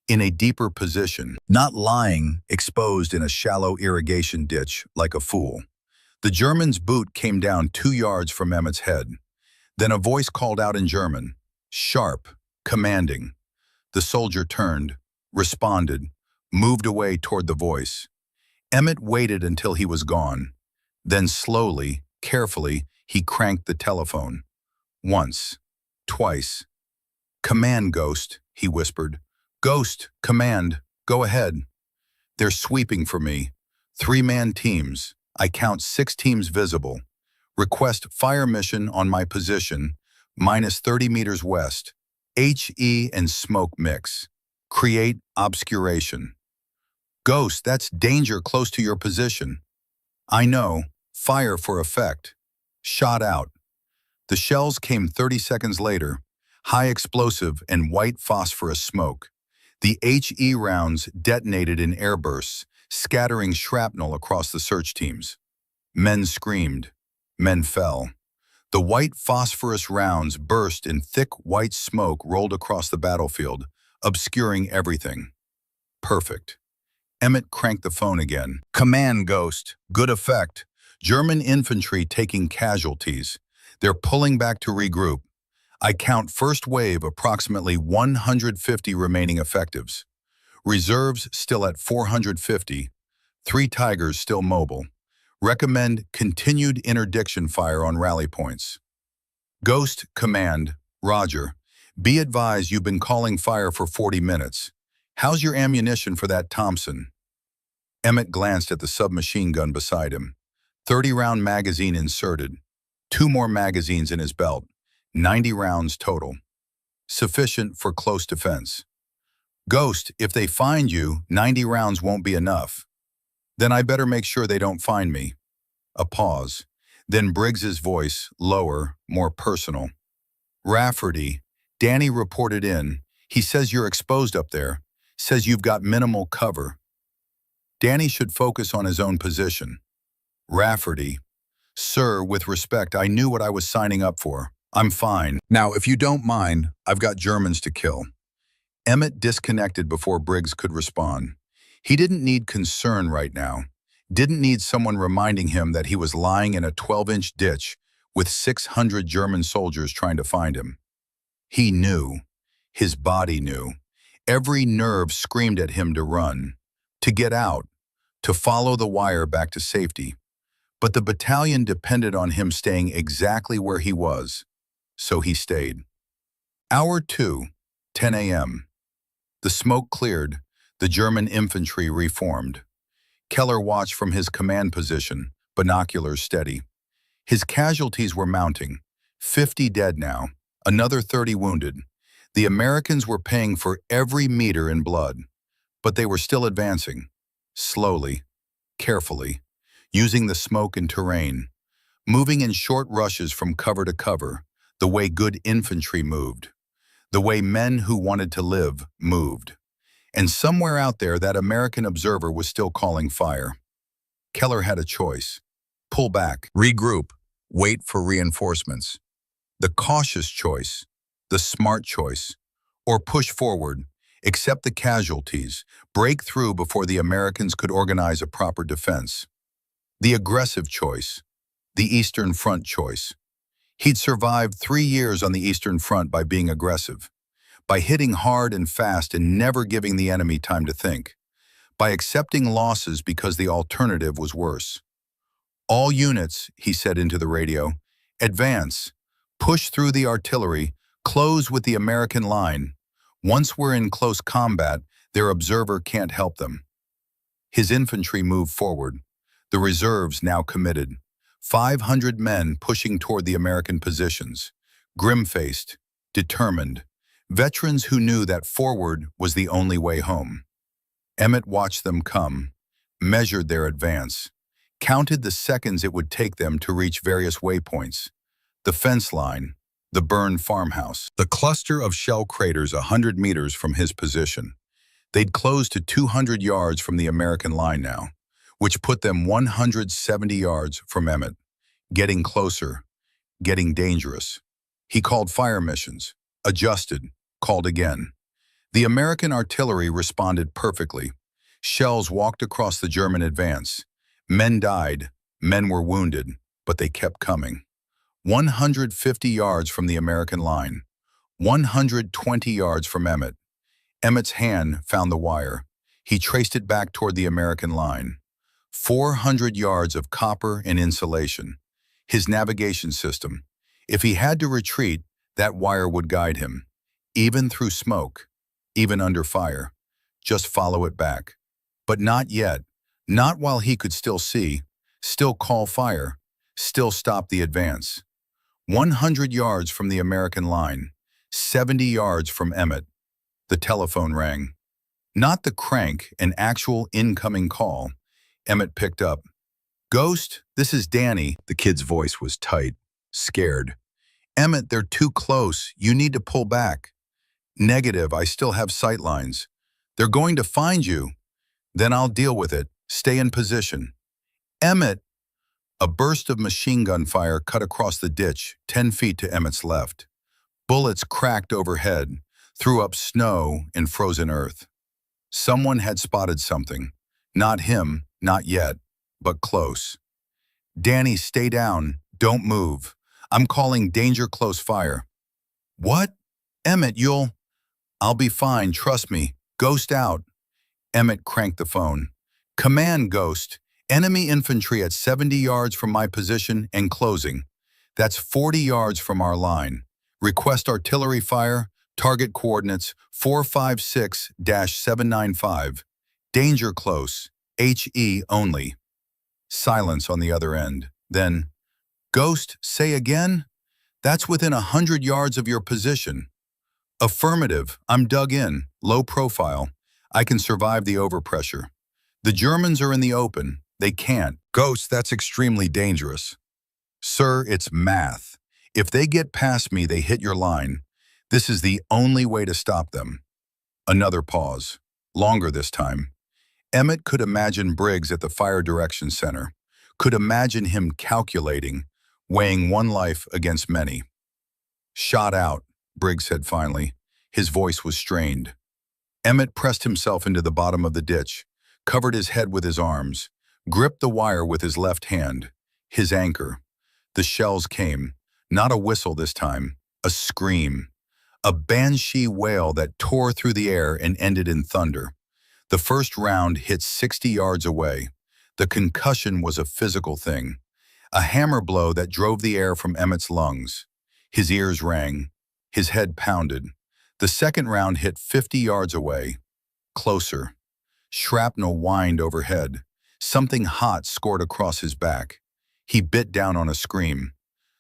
Speaker 1: in a deeper position, not lying, exposed in a shallow irrigation ditch like a fool. The German's boot came down 2 yards from Emmett's head. Then a voice called out in German, sharp, commanding. The soldier turned, responded, moved away toward the voice. Emmett waited until he was gone. Then slowly, carefully, he cranked the telephone. Once, twice. "Command, Ghost," he whispered. "Ghost, command, go ahead. They're sweeping for me. 3-man teams. I count 6 teams visible. Request fire mission on my position, minus 30 meters west. HE and smoke mix. Create obscuration." "Ghost, that's danger close to your position." "I know. Fire for effect." Shot out. The shells came 30 seconds later, high explosive and white phosphorus smoke. The HE rounds detonated in airbursts, scattering shrapnel across the search teams. Men screamed. Men fell. The white phosphorus rounds burst in thick white smoke rolled across the battlefield, obscuring everything. Perfect. Emmett cranked the phone again. "Command, Ghost. Good effect. German infantry taking casualties. They're pulling back to regroup. I count first wave approximately 150 remaining effectives. Reserves still at 450. 3 Tigers still mobile. Recommend continued interdiction fire on rally points." "Ghost, command. Roger. Be advised you've been calling fire for 40 minutes. How's your ammunition for that Thompson?" Emmett glanced at the submachine gun beside him. 30-round magazine inserted. 2 more magazines in his belt. 90 rounds total. Sufficient for close defense. "Ghost, if they find you, 90 rounds won't be enough." "Then I better make sure they don't find me." A pause. Then Briggs's voice, lower, more personal. "Rafferty, Danny reported in. He says you're exposed up there. Says you've got minimal cover." Danny should focus on his own position. "Rafferty, sir, with respect, I knew what I was signing up for. I'm fine. Now, if you don't mind, I've got Germans to kill." Emmett disconnected before Briggs could respond. He didn't need concern right now. Didn't need someone reminding him that he was lying in a 12-inch ditch with 600 German soldiers trying to find him. He knew. His body knew. Every nerve screamed at him to run, to get out, to follow the wire back to safety. But the battalion depended on him staying exactly where he was, so he stayed. Hour 2, 10 a.m. The smoke cleared, the German infantry reformed. Keller watched from his command position, binoculars steady. His casualties were mounting, 50 dead now, another 30 wounded. The Americans were paying for every meter in blood, but they were still advancing, slowly, carefully, using the smoke and terrain, moving in short rushes from cover to cover, the way good infantry moved, the way men who wanted to live moved. And somewhere out there, that American observer was still calling fire. Keller had a choice. Pull back, regroup, wait for reinforcements. The cautious choice, the smart choice, or push forward, accept the casualties, break through before the Americans could organize a proper defense. The aggressive choice, the Eastern Front choice. He'd survived 3 years on the Eastern Front by being aggressive, by hitting hard and fast and never giving the enemy time to think, by accepting losses because the alternative was worse. "All units," he said into the radio, "advance, push through the artillery, close with the American line. Once we're in close combat, their observer can't help them." His infantry moved forward, the reserves now committed. 500 men pushing toward the American positions, grim-faced, determined, veterans who knew that forward was the only way home. Emmett watched them come, measured their advance, counted the seconds it would take them to reach various waypoints, the fence line, the burned farmhouse, the cluster of shell craters 100 meters from his position. They'd closed to 200 yards from the American line now, which put them 170 yards from Emmett. Getting closer, getting dangerous. He called fire missions, adjusted, called again. The American artillery responded perfectly. Shells walked across the German advance. Men died, men were wounded, but they kept coming. 150 yards from the American line. 120 yards from Emmett. Emmett's hand found the wire. He traced it back toward the American line. 400 yards of copper and insulation. His navigation system. If he had to retreat, that wire would guide him. Even through smoke, even under fire. Just follow it back. But not yet. Not while he could still see, still call fire, still stop the advance. 100 yards from the American line. 70 yards from Emmett. The telephone rang. Not the crank, an actual incoming call. Emmett picked up. "Ghost, this is Danny." The kid's voice was tight, scared. "Emmett, they're too close. You need to pull back." "Negative, I still have sight lines." "They're going to find you." "Then I'll deal with it. Stay in position." "Emmett!" A burst of machine gun fire cut across the ditch, 10 feet to Emmett's left. Bullets cracked overhead, threw up snow and frozen earth. Someone had spotted something. Not him, not yet, but close. "Danny, stay down. Don't move. I'm calling danger close fire." "What?" "Emmett, you'll—" "I'll be fine, trust me. Ghost out." Emmett cranked the phone. "Command, Ghost. Enemy infantry at 70 yards from my position and closing. That's 40 yards from our line. Request artillery fire. Target coordinates 456-795. Danger close. HE only." Silence on the other end. Then, "Ghost, say again?" "That's within 100 yards of your position." "Affirmative. I'm dug in. Low profile. I can survive the overpressure." "The Germans are in the open. They can't." "Ghost, that's extremely dangerous." "Sir, it's math. If they get past me, they hit your line. This is the only way to stop them." Another pause. Longer this time. Emmett could imagine Briggs at the Fire Direction Center. Could imagine him calculating, weighing one life against many. "Shot out," Briggs said finally. His voice was strained. Emmett pressed himself into the bottom of the ditch, covered his head with his arms, gripped the wire with his left hand, his anchor. The shells came. Not a whistle this time, a scream. A banshee wail that tore through the air and ended in thunder. The first round hit 60 yards away. The concussion was a physical thing. A hammer blow that drove the air from Emmett's lungs. His ears rang. His head pounded. The second round hit 50 yards away. Closer. Shrapnel whined overhead. Something hot scored across his back. He bit down on a scream.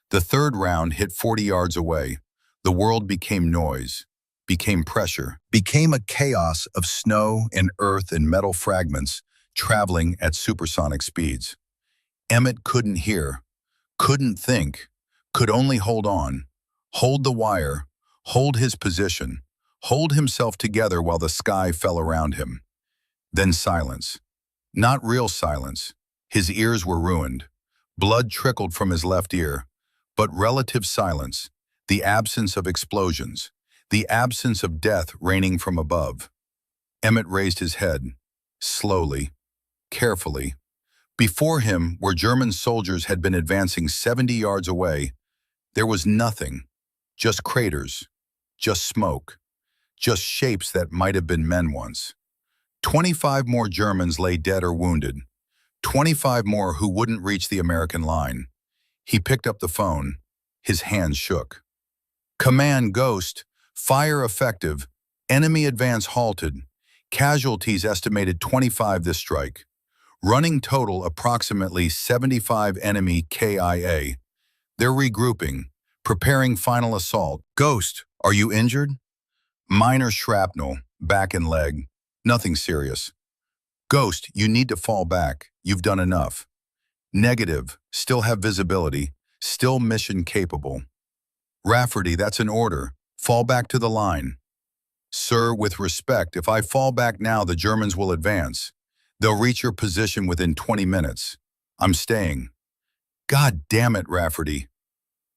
Speaker 1: The third round hit 40 yards away. The world became noise, became pressure, became a chaos of snow and earth and metal fragments traveling at supersonic speeds. Emmett couldn't hear, couldn't think, could only hold on, hold the wire, hold his position, hold himself together while the sky fell around him. Then silence. Not real silence. His ears were ruined. Blood trickled from his left ear. But relative silence, the absence of explosions, the absence of death raining from above. Emmett raised his head, slowly, carefully. Before him, where German soldiers had been advancing 70 yards away, there was nothing, just craters, just smoke, just shapes that might have been men once. 25 more Germans lay dead or wounded, 25 more who wouldn't reach the American line. He picked up the phone. His hands shook. "Command, Ghost. Fire effective. Enemy advance halted. Casualties estimated 25 this strike. Running total approximately 75 enemy KIA. They're regrouping, preparing final assault. Ghost, are you injured?" "Minor shrapnel, back and leg. Nothing serious." "Ghost, you need to fall back. You've done enough." "Negative, still have visibility, still mission capable." "Rafferty, that's an order. Fall back to the line." "Sir, with respect, if I fall back now, the Germans will advance. They'll reach your position within 20 minutes. I'm staying." "God damn it, Rafferty."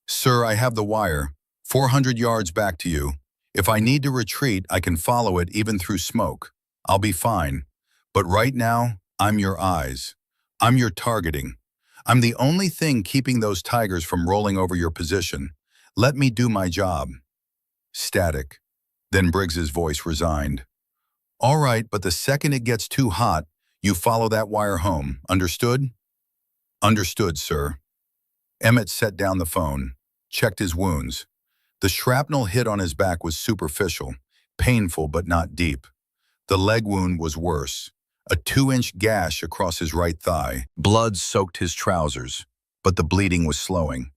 Speaker 1: "Sir, I have the wire. 400 yards back to you. If I need to retreat, I can follow it even through smoke. I'll be fine. But right now, I'm your eyes. I'm your targeting. I'm the only thing keeping those tigers from rolling over your position. Let me do my job." Static. Then Briggs's voice resigned. "All right, but the second it gets too hot, you follow that wire home. Understood?" "Understood, sir." Emmett set down the phone, checked his wounds. The shrapnel hit on his back was superficial, painful but not deep. The leg wound was worse, a 2-inch gash across his right thigh. Blood soaked his trousers, but the bleeding was slowing.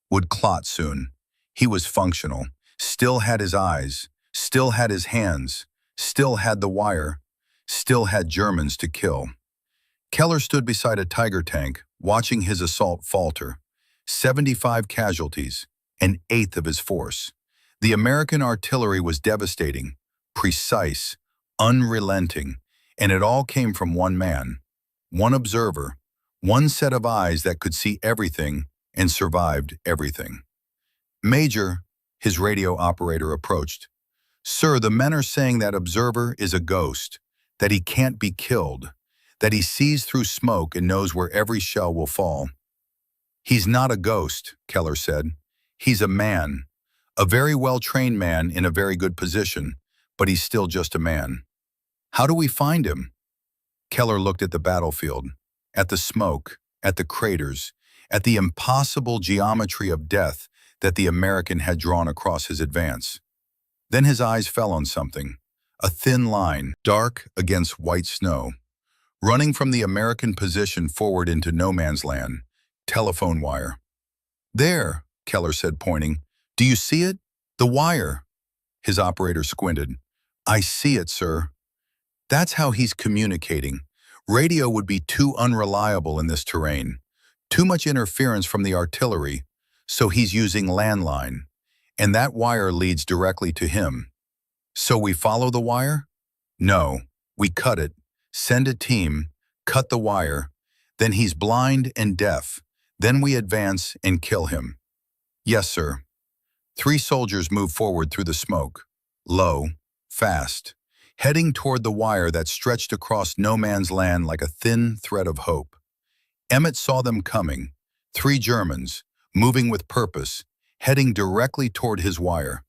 Speaker 1: Would clot soon. He was functional, still had his eyes, still had his hands, still had the wire, still had Germans to kill. Keller stood beside a Tiger tank, watching his assault falter. 75 casualties, an eighth of his force. The American artillery was devastating, precise, unrelenting, and it all came from one man, one observer, one set of eyes that could see everything and survived everything. "Major," his radio operator approached. "Sir, the men are saying that observer is a ghost, that he can't be killed, that he sees through smoke and knows where every shell will fall." "He's not a ghost," Keller said. "He's a man, a very well-trained man in a very good position, but he's still just a man." "How do we find him?" Keller looked at the battlefield, at the smoke, at the craters, at the impossible geometry of death that the American had drawn across his advance. Then his eyes fell on something, a thin line, dark against white snow, running from the American position forward into no man's land. Telephone wire. "There," Keller said, pointing. "Do you see it? The wire." His operator squinted. "I see it, sir." That's how he's communicating. Radio would be too unreliable in this terrain. Too much interference from the artillery, so he's using landline. And that wire leads directly to him. "So we follow the wire?" "No, we cut it, send a team, cut the wire, then he's blind and deaf. Then we advance and kill him." "Yes, sir." 3 soldiers moved forward through the smoke, low, fast, heading toward the wire that stretched across no man's land like a thin thread of hope. Emmett saw them coming, 3 Germans, moving with purpose, heading directly toward his wire.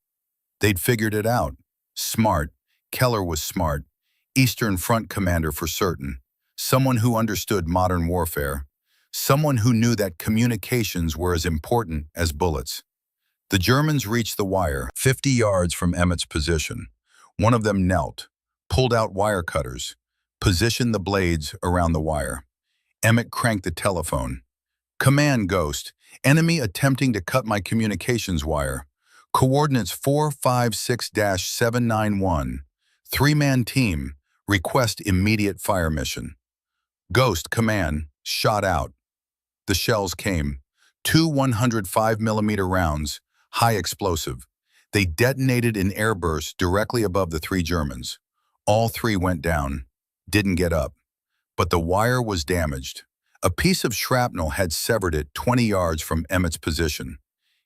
Speaker 1: They'd figured it out. Smart. Keller was smart. Eastern Front commander for certain. Someone who understood modern warfare. Someone who knew that communications were as important as bullets. The Germans reached the wire, 50 yards from Emmett's position. One of them knelt, pulled out wire cutters, positioned the blades around the wire. Emmett cranked the telephone. "Command, Ghost. Enemy attempting to cut my communications wire. Coordinates 456-791. 3-man team. Request immediate fire mission." "Ghost, command. Shot out." The shells came. 2 105mm rounds, high explosive. They detonated in airbursts directly above the 3 Germans. All 3 went down, didn't get up. But the wire was damaged. A piece of shrapnel had severed it 20 yards from Emmett's position.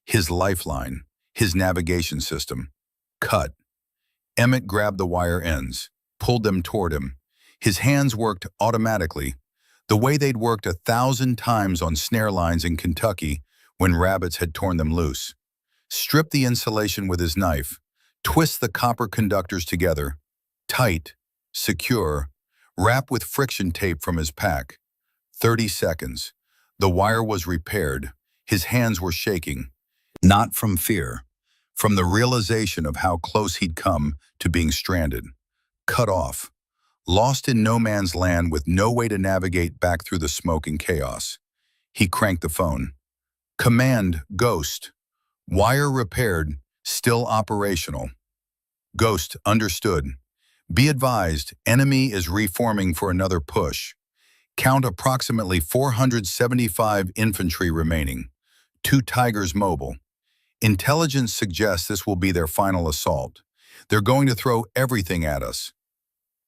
Speaker 1: His lifeline, his navigation system. Cut. Emmett grabbed the wire ends, pulled them toward him. His hands worked automatically, the way they'd worked 1,000 times on snare lines in Kentucky when rabbits had torn them loose. Strip the insulation with his knife, twist the copper conductors together, tight, secure, wrap with friction tape from his pack. 30 seconds. The wire was repaired. His hands were shaking. Not from fear, from the realization of how close he'd come to being stranded. Cut off. Lost in no man's land with no way to navigate back through the smoke and chaos. He cranked the phone. "Command, Ghost. Wire repaired, still operational." "Ghost, understood. Be advised, enemy is reforming for another push. Count approximately 475 infantry remaining. 2 Tigers mobile. Intelligence suggests this will be their final assault. They're going to throw everything at us."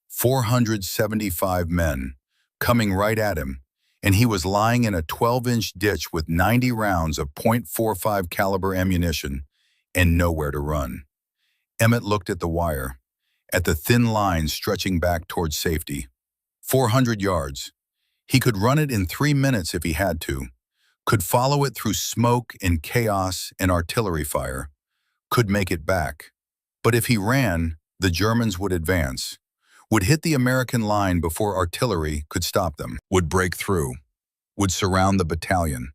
Speaker 1: 475 men, coming right at him, and he was lying in a 12-inch ditch with 90 rounds of .45 caliber ammunition and nowhere to run. Emmett looked at the wire, at the thin line stretching back towards safety. 400 yards. He could run it in 3 minutes if he had to, could follow it through smoke and chaos and artillery fire, could make it back. But if he ran, the Germans would advance, would hit the American line before artillery could stop them, would break through, would surround the battalion.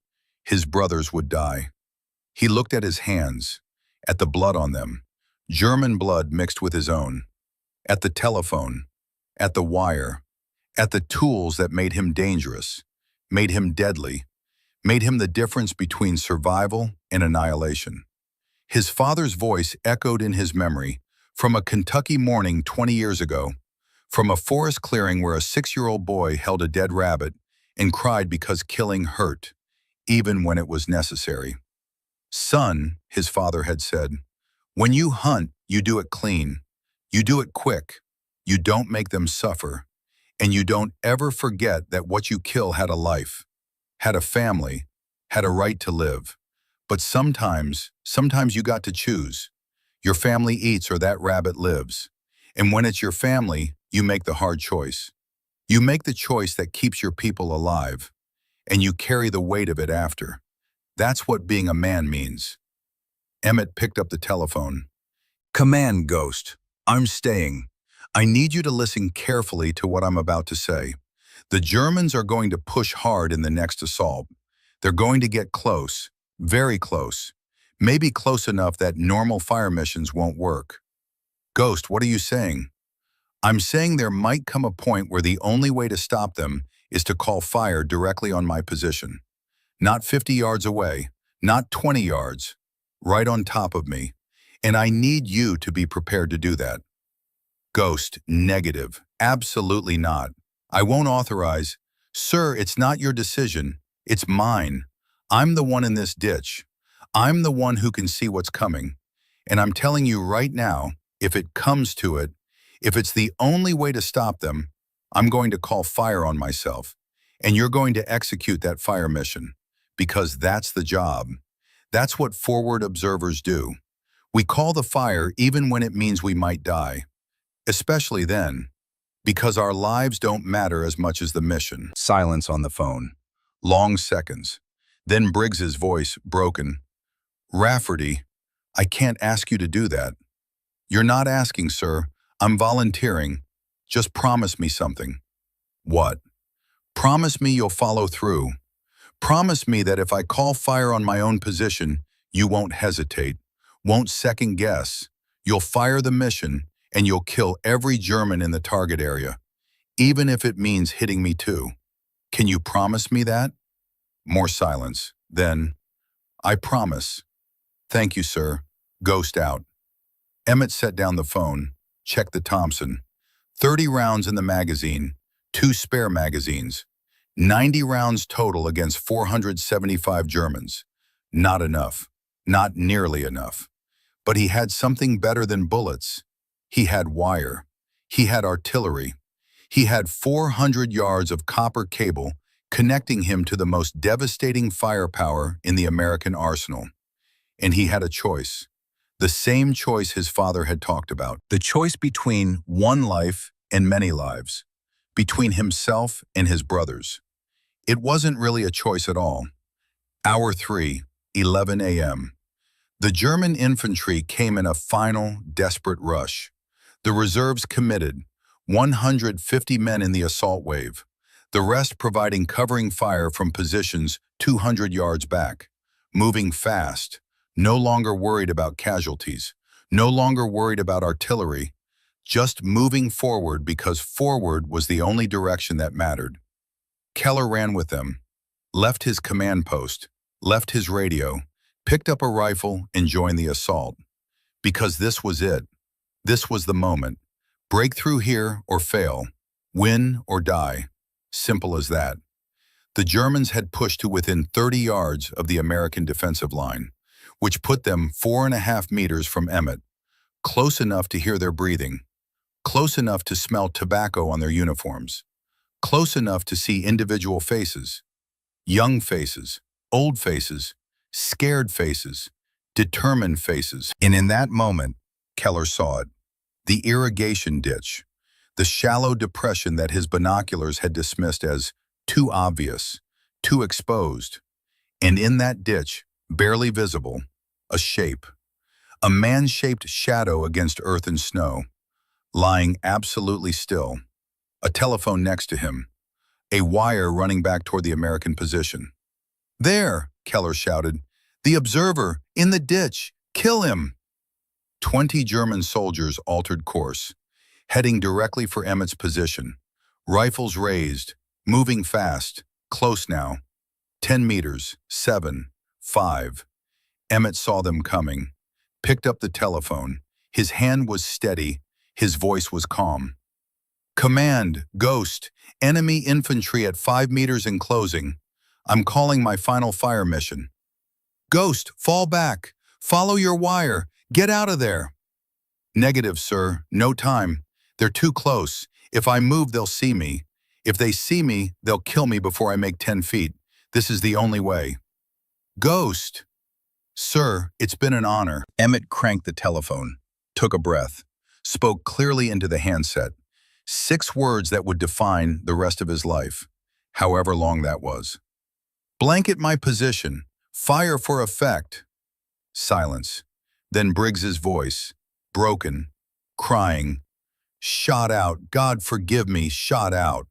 Speaker 1: His brothers would die. He looked at his hands, at the blood on them, German blood mixed with his own, at the telephone, at the wire, at the tools that made him dangerous, made him deadly, made him the difference between survival and annihilation. His father's voice echoed in his memory from a Kentucky morning 20 years ago, from a forest clearing where a 6-year-old boy held a dead rabbit and cried because killing hurt, even when it was necessary. "Son," his father had said, "when you hunt, you do it clean. You do it quick. You don't make them suffer. And you don't ever forget that what you kill had a life, had a family, had a right to live. But sometimes you got to choose. Your family eats or that rabbit lives. And when it's your family, you make the hard choice. You make the choice that keeps your people alive, and you carry the weight of it after. That's what being a man means." Emmett picked up the telephone. "Command, Ghost. I'm staying. I need you to listen carefully to what I'm about to say. The Germans are going to push hard in the next assault. They're going to get close, very close, maybe close enough that normal fire missions won't work." "Ghost, what are you saying?" "I'm saying there might come a point where the only way to stop them is to call fire directly on my position. Not 50 yards away, not 20 yards, right on top of me. And I need you to be prepared to do that." "Ghost, negative. Absolutely not. I won't authorize." "Sir, it's not your decision. It's mine. I'm the one in this ditch. I'm the one who can see what's coming. And I'm telling you right now, if it comes to it, if it's the only way to stop them, I'm going to call fire on myself. And you're going to execute that fire mission. Because that's the job. That's what forward observers do. We call the fire even when it means we might die. Especially then, because our lives don't matter as much as the mission." Silence on the phone. Long seconds. Then Briggs's voice, broken. "Rafferty, I can't ask you to do that." "You're not asking, sir. I'm volunteering. Just promise me something." "What?" "Promise me you'll follow through. Promise me that if I call fire on my own position, you won't hesitate, won't second guess. You'll fire the mission, and you'll kill every German in the target area, even if it means hitting me too. Can you promise me that?" More silence. Then, "I promise." "Thank you, sir." Ghost out. Emmett set down the phone, checked the Thompson. 30 rounds in the magazine, 2 spare magazines. 90 rounds total against 475 Germans. Not enough. Not nearly enough. But he had something better than bullets. He had wire. He had artillery. He had 400 yards of copper cable connecting him to the most devastating firepower in the American arsenal. And he had a choice. The same choice his father had talked about. The choice between one life and many lives. Between himself and his brothers. It wasn't really a choice at all. Hour 3, 11 a.m. The German infantry came in a final, desperate rush. The reserves committed, 150 men in the assault wave, the rest providing covering fire from positions 200 yards back, moving fast, no longer worried about casualties, no longer worried about artillery, just moving forward because forward was the only direction that mattered. Keller ran with them, left his command post, left his radio, picked up a rifle and joined the assault. Because this was it. This was the moment. Break through here or fail. Win or die. Simple as that. The Germans had pushed to within 30 yards of the American defensive line, which put them 4.5 meters from Emmett, close enough to hear their breathing, close enough to smell tobacco on their uniforms, close enough to see individual faces, young faces, old faces, scared faces, determined faces. And in that moment, Keller saw it. The irrigation ditch. The shallow depression that his binoculars had dismissed as too obvious, too exposed. And in that ditch, barely visible, a shape. A man-shaped shadow against earth and snow, lying absolutely still. A telephone next to him. A wire running back toward the American position. "There!" Keller shouted. "The observer! In the ditch! Kill him!" 20 German soldiers altered course, heading directly for Emmett's position. Rifles raised, moving fast, close now. 10 meters, 7, 5. Emmett saw them coming, picked up the telephone. His hand was steady, his voice was calm. "Command, Ghost, enemy infantry at 5 meters in closing. I'm calling my final fire mission." "Ghost, fall back. Follow your wire. Get out of there." "Negative, sir. No time. They're too close. If I move, they'll see me. If they see me, they'll kill me before I make 10 feet. This is the only way." "Ghost." "Sir, it's been an honor." Emmett cranked the telephone, took a breath, spoke clearly into the handset. 6 words that would define the rest of his life, however long that was. "Blanket my position. Fire for effect." Silence. Then Briggs's voice, broken, crying. "Shot out. God forgive me. Shot out."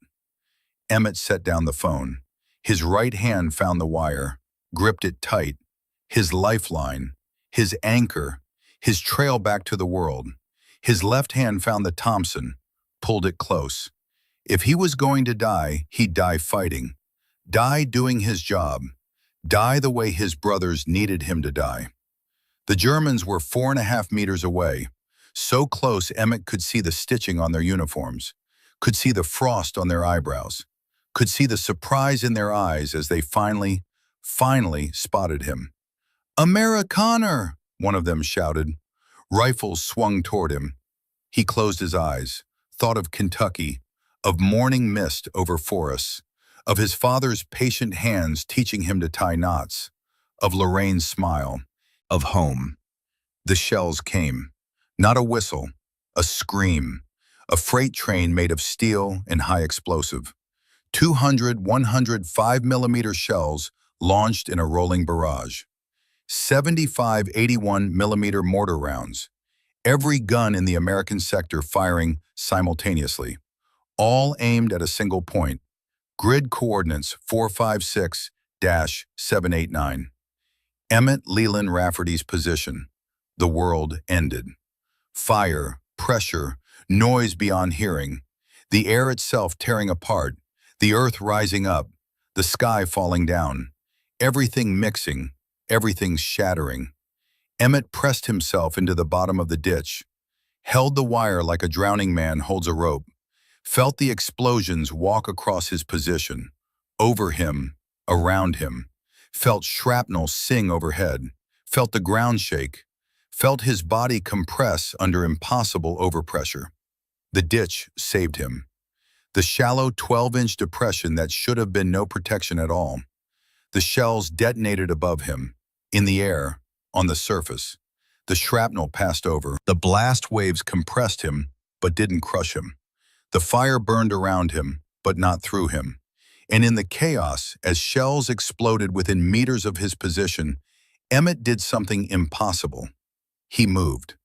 Speaker 1: Emmett set down the phone. His right hand found the wire, gripped it tight. His lifeline, his anchor, his trail back to the world. His left hand found the Thompson, pulled it close. If he was going to die, he'd die fighting. Die doing his job. Die the way his brothers needed him to die. The Germans were 4.5 meters away, so close Emmett could see the stitching on their uniforms, could see the frost on their eyebrows, could see the surprise in their eyes as they finally spotted him. "Amerikaner!" one of them shouted. Rifles swung toward him. He closed his eyes, thought of Kentucky, of morning mist over forests, of his father's patient hands teaching him to tie knots, of Lorraine's smile, of home. The shells came. Not a whistle, a scream. A freight train made of steel and high explosive. 200 105mm shells launched in a rolling barrage. 75 81mm mortar rounds. Every gun in the American sector firing simultaneously. All aimed at a single point. Grid coordinates 456-789. Emmett Leland Rafferty's position. The world ended. Fire, pressure, noise beyond hearing. The air itself tearing apart. The earth rising up. The sky falling down. Everything mixing. Everything shattering. Emmett pressed himself into the bottom of the ditch. Held the wire like a drowning man holds a rope. Felt the explosions walk across his position. Over him. Around him. Felt shrapnel sing overhead, felt the ground shake, felt his body compress under impossible overpressure. The ditch saved him. The shallow 12-inch depression that should have been no protection at all. The shells detonated above him, in the air, on the surface. The shrapnel passed over. The blast waves compressed him, but didn't crush him. The fire burned around him, but not through him. And in the chaos, as shells exploded within meters of his position, Emmett did something impossible. He moved.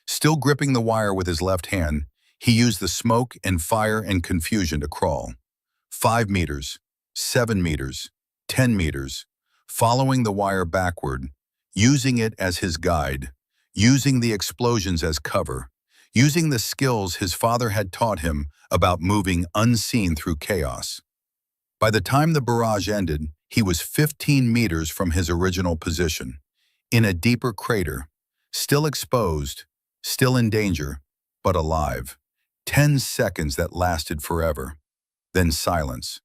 Speaker 1: Still gripping the wire with his left hand, he used the smoke and fire and confusion to crawl. 5 meters, 7 meters, 10 meters, following the wire backward, using it as his guide, using the explosions as cover, using the skills his father had taught him about moving unseen through chaos. By the time the barrage ended, he was 15 meters from his original position, in a deeper crater, still exposed, still in danger, but alive. 10 seconds that lasted forever. Then silence.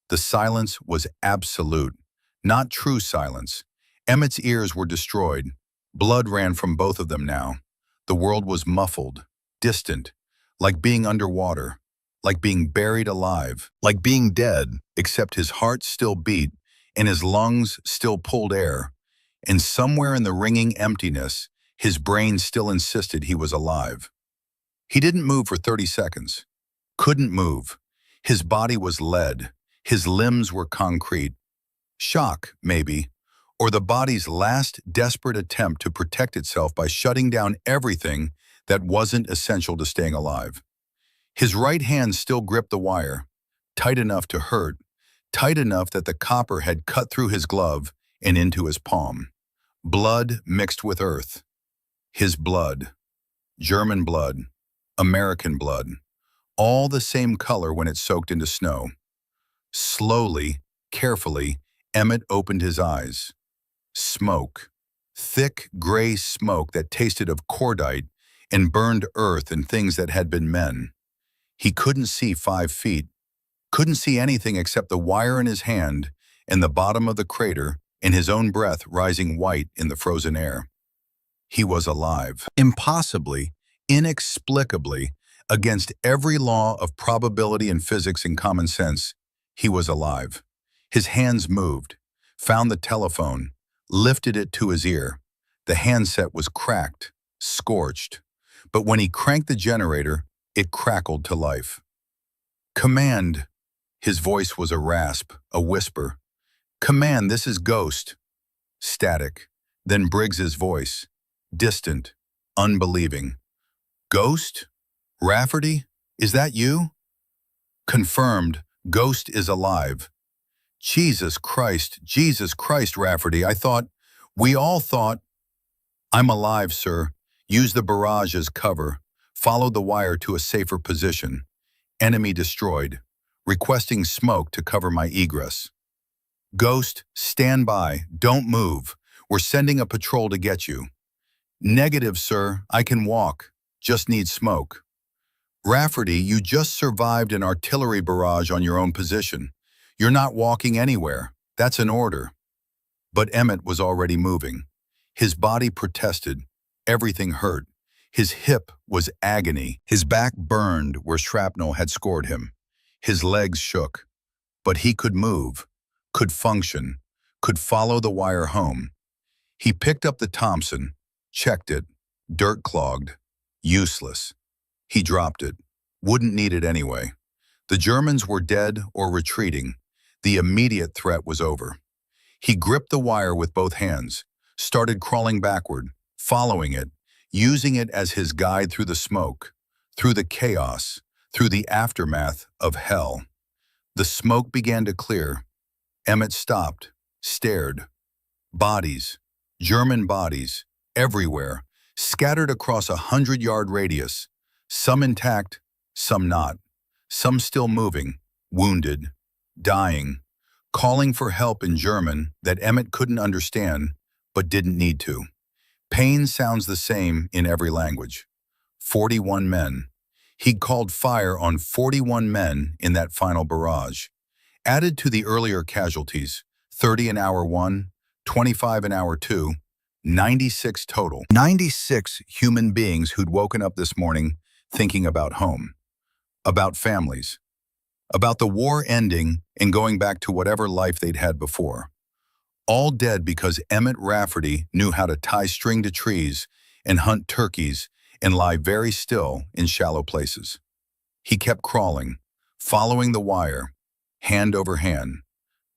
Speaker 1: The silence was absolute, not true silence. Emmett's ears were destroyed. Blood ran from both of them now. The world was muffled, distant, like being underwater, like being buried alive, like being dead, except his heart still beat and his lungs still pulled air. And somewhere in the ringing emptiness, His brain still insisted he was alive. He didn't move for 30 seconds. Couldn't move. His body was lead. His limbs were concrete. Shock, maybe, or the body's last desperate attempt to protect itself by shutting down everything that wasn't essential to staying alive. His right hand still gripped the wire, tight enough to hurt, tight enough that the copper had cut through his glove and into his palm. Blood mixed with earth. His blood. German blood. American blood. All the same color when it soaked into snow. Slowly, carefully, Emmett opened his eyes. Smoke. Thick, gray smoke that tasted of cordite and burned earth and things that had been men. He couldn't see 5 feet, couldn't see anything except the wire in his hand and the bottom of the crater and his own breath rising white in the frozen air. He was alive. Impossibly, inexplicably, against every law of probability and physics and common sense, he was alive. His hands moved, found the telephone, lifted it to his ear. The handset was cracked, scorched. But when he cranked the generator, it crackled to life. Command. His voice was a rasp, a whisper. Command, this is Ghost. Static. Then Briggs's voice. Distant, unbelieving. Ghost? Rafferty? Is that you? Confirmed. Ghost is alive. Jesus Christ, Rafferty. We all thought. I'm alive, sir. Use the barrage as cover. Followed the wire to a safer position. Enemy destroyed. Requesting smoke to cover my egress. Ghost, stand by. Don't move. We're sending a patrol to get you. Negative, sir. I can walk. Just need smoke. Rafferty, you just survived an artillery barrage on your own position. You're not walking anywhere. That's an order. But Emmett was already moving. His body protested. Everything hurt. His hip was agony. His back burned where shrapnel had scored him. His legs shook. But he could move, could function, could follow the wire home. He picked up the Thompson, checked it, dirt clogged, useless. He dropped it, wouldn't need it anyway. The Germans were dead or retreating. The immediate threat was over. He gripped the wire with both hands, started crawling backward, following it, using it as his guide through the smoke, through the chaos, through the aftermath of hell. The smoke began to clear. Emmett stopped, stared. Bodies, German bodies, everywhere, scattered across a 100-yard radius, some intact, some not, some still moving, wounded, dying, calling for help in German that Emmett couldn't understand, but didn't need to. Pain sounds the same in every language. 41 men. He'd called fire on 41 men in that final barrage. Added to the earlier casualties, 30 in hour 1, 25 in hour 2, 96 total. 96 human beings who'd woken up this morning thinking about home, about families, about the war ending and going back to whatever life they'd had before. All dead because Emmett Rafferty knew how to tie string to trees and hunt turkeys and lie very still in shallow places. He kept crawling, following the wire, hand over hand,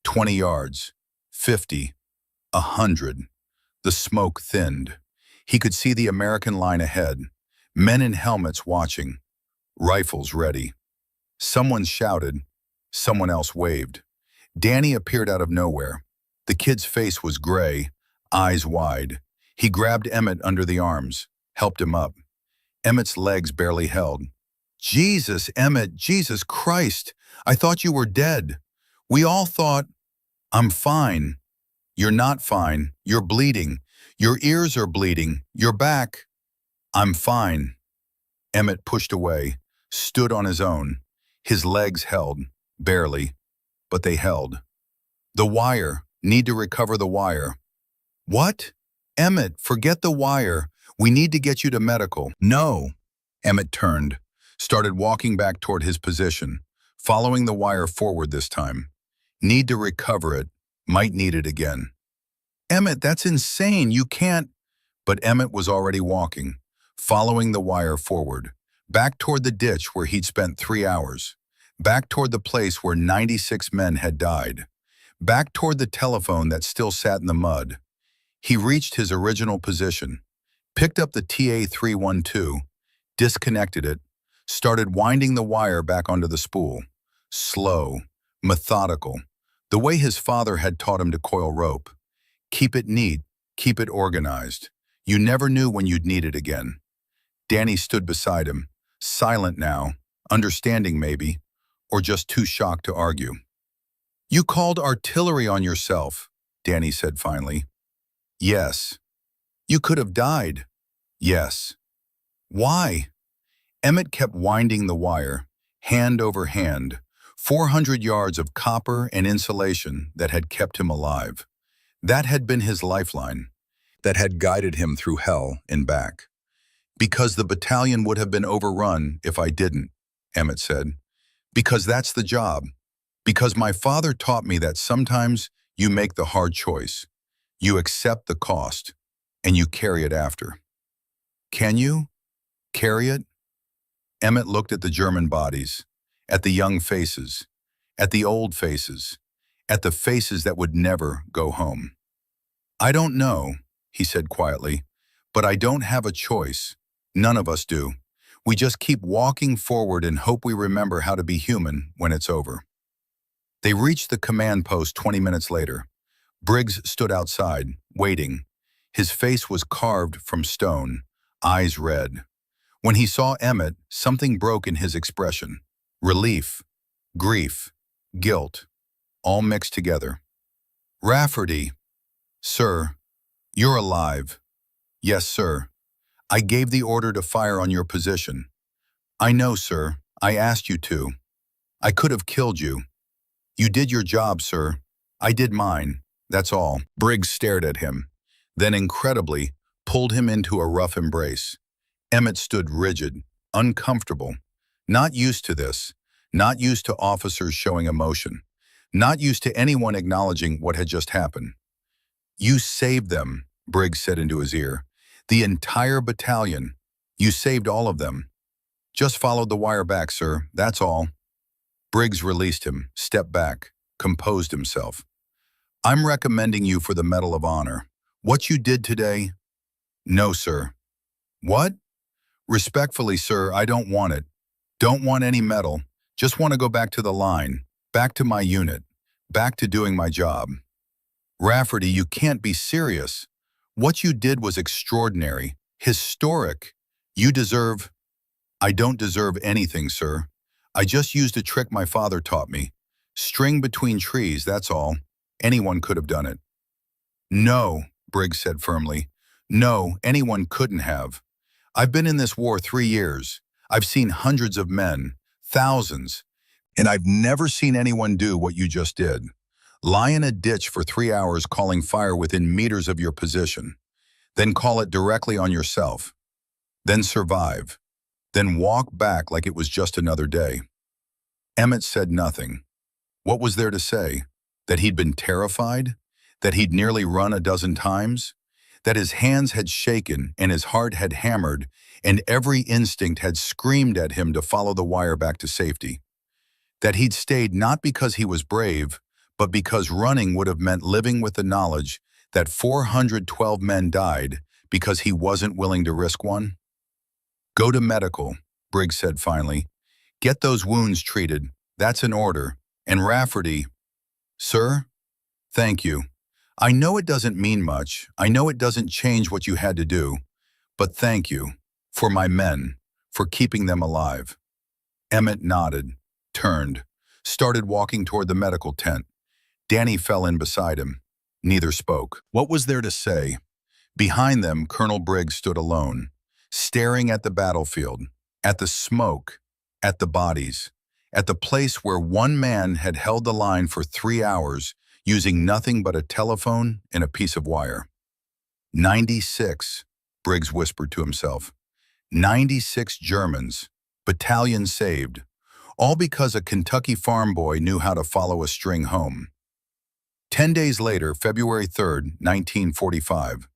Speaker 1: 20 yards, 50, 100. The smoke thinned. He could see the American line ahead, men in helmets watching, rifles ready. Someone shouted, someone else waved. Danny appeared out of nowhere. The kid's face was gray, eyes wide. He grabbed Emmett under the arms, helped him up. Emmett's legs barely held. Jesus, Emmett, Jesus Christ, I thought you were dead. We all thought, I'm fine. You're not fine. You're bleeding. Your ears are bleeding. Your back. I'm fine. Emmett pushed away, stood on his own. His legs held, barely, but they held. The wire. Need to recover the wire. What? Emmett, forget the wire. We need to get you to medical. No. Emmett turned, started walking back toward his position, following the wire forward this time. Need to recover it. Might need it again. Emmett, that's insane. You can't. But Emmett was already walking, following the wire forward, back toward the ditch where he'd spent 3 hours, back toward the place where 96 men had died, back toward the telephone that still sat in the mud. He reached his original position, picked up the TA-312, disconnected it, started winding the wire back onto the spool. Slow, methodical, the way his father had taught him to coil rope. Keep it neat, keep it organized. You never knew when you'd need it again. Danny stood beside him, silent now, understanding maybe, or just too shocked to argue. "You called artillery on yourself," Danny said finally. "Yes." "You could have died." "Yes." "Why?" Emmett kept winding the wire, hand over hand, 400 yards of copper and insulation that had kept him alive. That had been his lifeline, that had guided him through hell and back. "Because the battalion would have been overrun if I didn't," Emmett said. "Because that's the job. Because my father taught me that sometimes you make the hard choice. You accept the cost, and you carry it after." "Can you carry it?" Emmett looked at the German bodies, at the young faces, at the old faces, at the faces that would never go home. "I don't know," he said quietly, "but I don't have a choice. None of us do. We just keep walking forward and hope we remember how to be human when it's over." They reached the command post 20 minutes later. Briggs stood outside, waiting. His face was carved from stone, eyes red. When he saw Emmett, something broke in his expression. Relief, grief, guilt, all mixed together. "Rafferty." "Sir, you're alive." "Yes, sir. I gave the order to fire on your position." "I know, sir. I asked you to. I could have killed you." "You did your job, sir. I did mine. That's all." Briggs stared at him, then incredibly pulled him into a rough embrace. Emmett stood rigid, uncomfortable, not used to this, not used to officers showing emotion, not used to anyone acknowledging what had just happened. "You saved them," Briggs said into his ear. "The entire battalion. You saved all of them." "Just followed the wire back, sir. That's all." Briggs released him, stepped back, composed himself. "I'm recommending you for the Medal of Honor. What you did today?" "No, sir." "What?" "Respectfully, sir, I don't want it. Don't want any medal. Just want to go back to the line, back to my unit, back to doing my job." "Rafferty, you can't be serious. What you did was extraordinary, historic. You deserve—" "I don't deserve anything, sir. I just used a trick my father taught me. String between trees, that's all. Anyone could have done it." "No," Briggs said firmly. "No, anyone couldn't have. I've been in this war 3 years. I've seen hundreds of men, thousands, and I've never seen anyone do what you just did. Lie in a ditch for 3 hours calling fire within meters of your position, then call it directly on yourself, then survive, then walk back like it was just another day." Emmett said nothing. What was there to say? That he'd been terrified? That he'd nearly run a dozen times? That his hands had shaken and his heart had hammered and every instinct had screamed at him to follow the wire back to safety? That he'd stayed not because he was brave, but because running would have meant living with the knowledge that 412 men died because he wasn't willing to risk one? "Go to medical," Briggs said finally. "Get those wounds treated. That's an order. And Rafferty—" "Sir? Thank you. I know it doesn't mean much. I know it doesn't change what you had to do. But thank you. For my men. For keeping them alive." Emmett nodded, turned, started walking toward the medical tent. Danny fell in beside him. Neither spoke. What was there to say? Behind them, Colonel Briggs stood alone, staring at the battlefield, at the smoke, at the bodies, at the place where one man had held the line for 3 hours, using nothing but a telephone and a piece of wire. 96, Briggs whispered to himself. 96 Germans, battalion saved, all because a Kentucky farm boy knew how to follow a string home. 10 days later, February 3rd, 1945,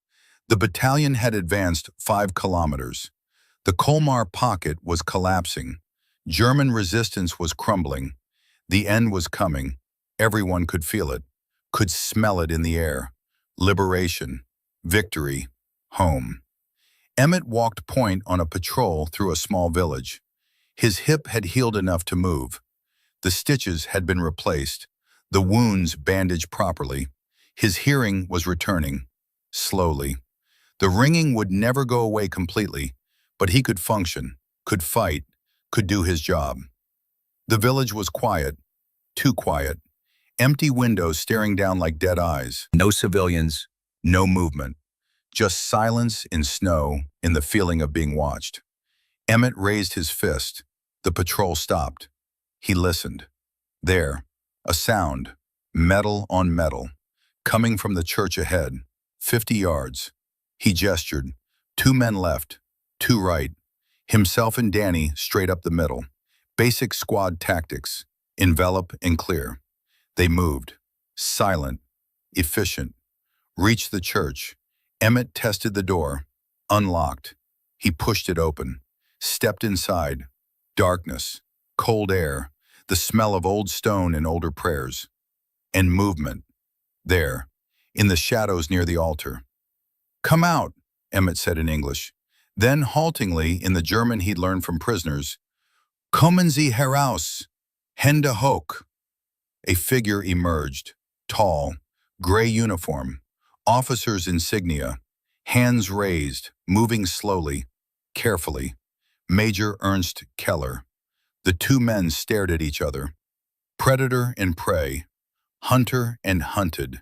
Speaker 1: The battalion had advanced 5 kilometers. The Colmar pocket was collapsing. German resistance was crumbling. The end was coming. Everyone could feel it, could smell it in the air. Liberation, victory, home. Emmett walked point on a patrol through a small village. His hip had healed enough to move. The stitches had been replaced, the wounds bandaged properly. His hearing was returning, slowly. The ringing would never go away completely, but he could function, could fight, could do his job. The village was quiet, too quiet. Empty windows staring down like dead eyes. No civilians, no movement. Just silence in snow, in the feeling of being watched. Emmett raised his fist. The patrol stopped. He listened. There, a sound, metal on metal, coming from the church ahead, 50 yards. He gestured. 2 men left, 2 right. Himself and Danny straight up the middle. Basic squad tactics, envelop and clear. They moved, silent, efficient. Reached the church. Emmett tested the door, unlocked. He pushed it open, stepped inside. Darkness, cold air, the smell of old stone and older prayers. And movement. There, in the shadows near the altar. "Come out," Emmett said in English. Then, haltingly, in the German he'd learned from prisoners, "Kommen Sie heraus, Hände hoch." A figure emerged, tall, gray uniform, officer's insignia, hands raised, moving slowly, carefully. Major Ernst Keller. The 2 men stared at each other. Predator and prey, hunter and hunted.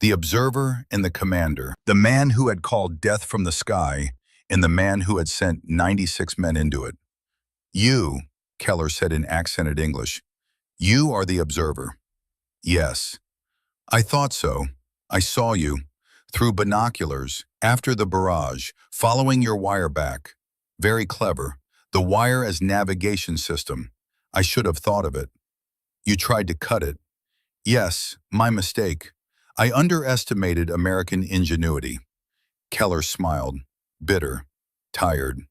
Speaker 1: The observer and the commander. The man who had called death from the sky and the man who had sent 96 men into it. "You," Keller said in accented English, "you are the observer." "Yes." "I thought so. I saw you. Through binoculars, after the barrage, following your wire back. Very clever. The wire as navigation system. I should have thought of it. You tried to cut it." "Yes, my mistake. I underestimated American ingenuity." Keller smiled, bitter, tired.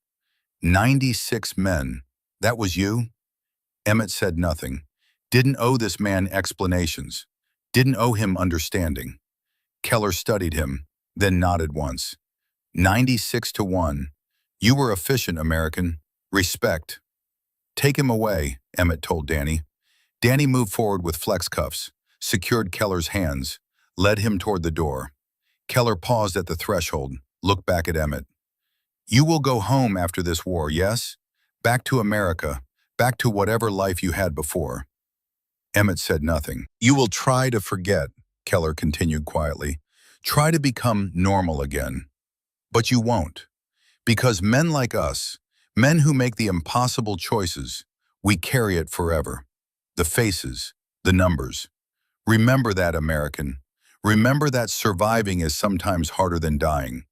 Speaker 1: 96 men. That was you? Emmett said nothing. Didn't owe this man explanations. Didn't owe him understanding. Keller studied him, then nodded once. 96-1. You were efficient, American. Respect. "Take him away," Emmett told Danny. Danny moved forward with flex cuffs, secured Keller's hands, led him toward the door. Keller paused at the threshold, looked back at Emmett. "You will go home after this war, yes? Back to America, back to whatever life you had before." Emmett said nothing. "You will try to forget," Keller continued quietly. "Try to become normal again. But you won't. Because men like us, men who make the impossible choices, we carry it forever. The faces, the numbers. Remember that, American. Remember that surviving is sometimes harder than dying."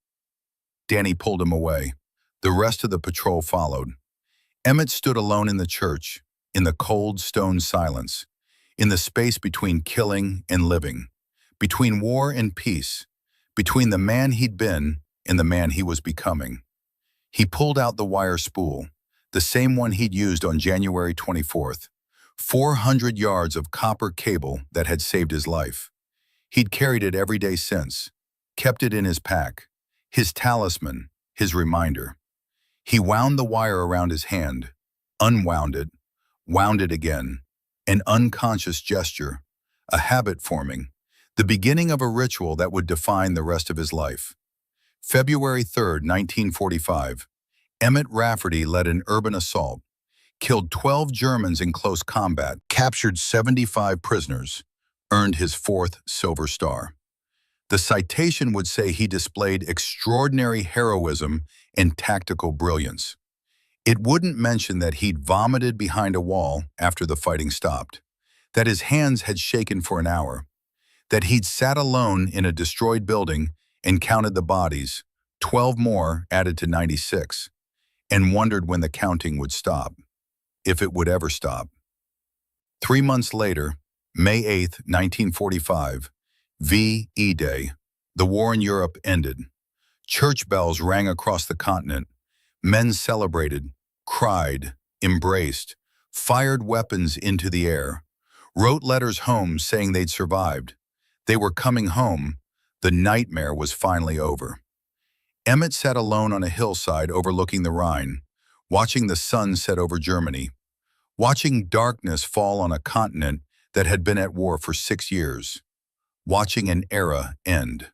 Speaker 1: Danny pulled him away. The rest of the patrol followed. Emmett stood alone in the church, in the cold stone silence, in the space between killing and living, between war and peace, between the man he'd been and the man he was becoming. He pulled out the wire spool, the same one he'd used on January 24th, 400 yards of copper cable that had saved his life. He'd carried it every day since, kept it in his pack, his talisman, his reminder. He wound the wire around his hand, unwound it, wound it again, an unconscious gesture, a habit forming, the beginning of a ritual that would define the rest of his life. February 3rd, 1945, Emmett Rafferty led an urban assault, killed 12 Germans in close combat, captured 75 prisoners, earned his 4th Silver Star. The citation would say he displayed extraordinary heroism and tactical brilliance. It wouldn't mention that he'd vomited behind a wall after the fighting stopped, that his hands had shaken for an hour, that he'd sat alone in a destroyed building and counted the bodies, 12 more added to 96, and wondered when the counting would stop, if it would ever stop. 3 months later, May 8, 1945, VE Day, the war in Europe ended. Church bells rang across the continent. Men celebrated, cried, embraced, fired weapons into the air, wrote letters home saying they'd survived. They were coming home. The nightmare was finally over. Emmett sat alone on a hillside overlooking the Rhine, watching the sun set over Germany, watching darkness fall on a continent that had been at war for 6 years, watching an era end.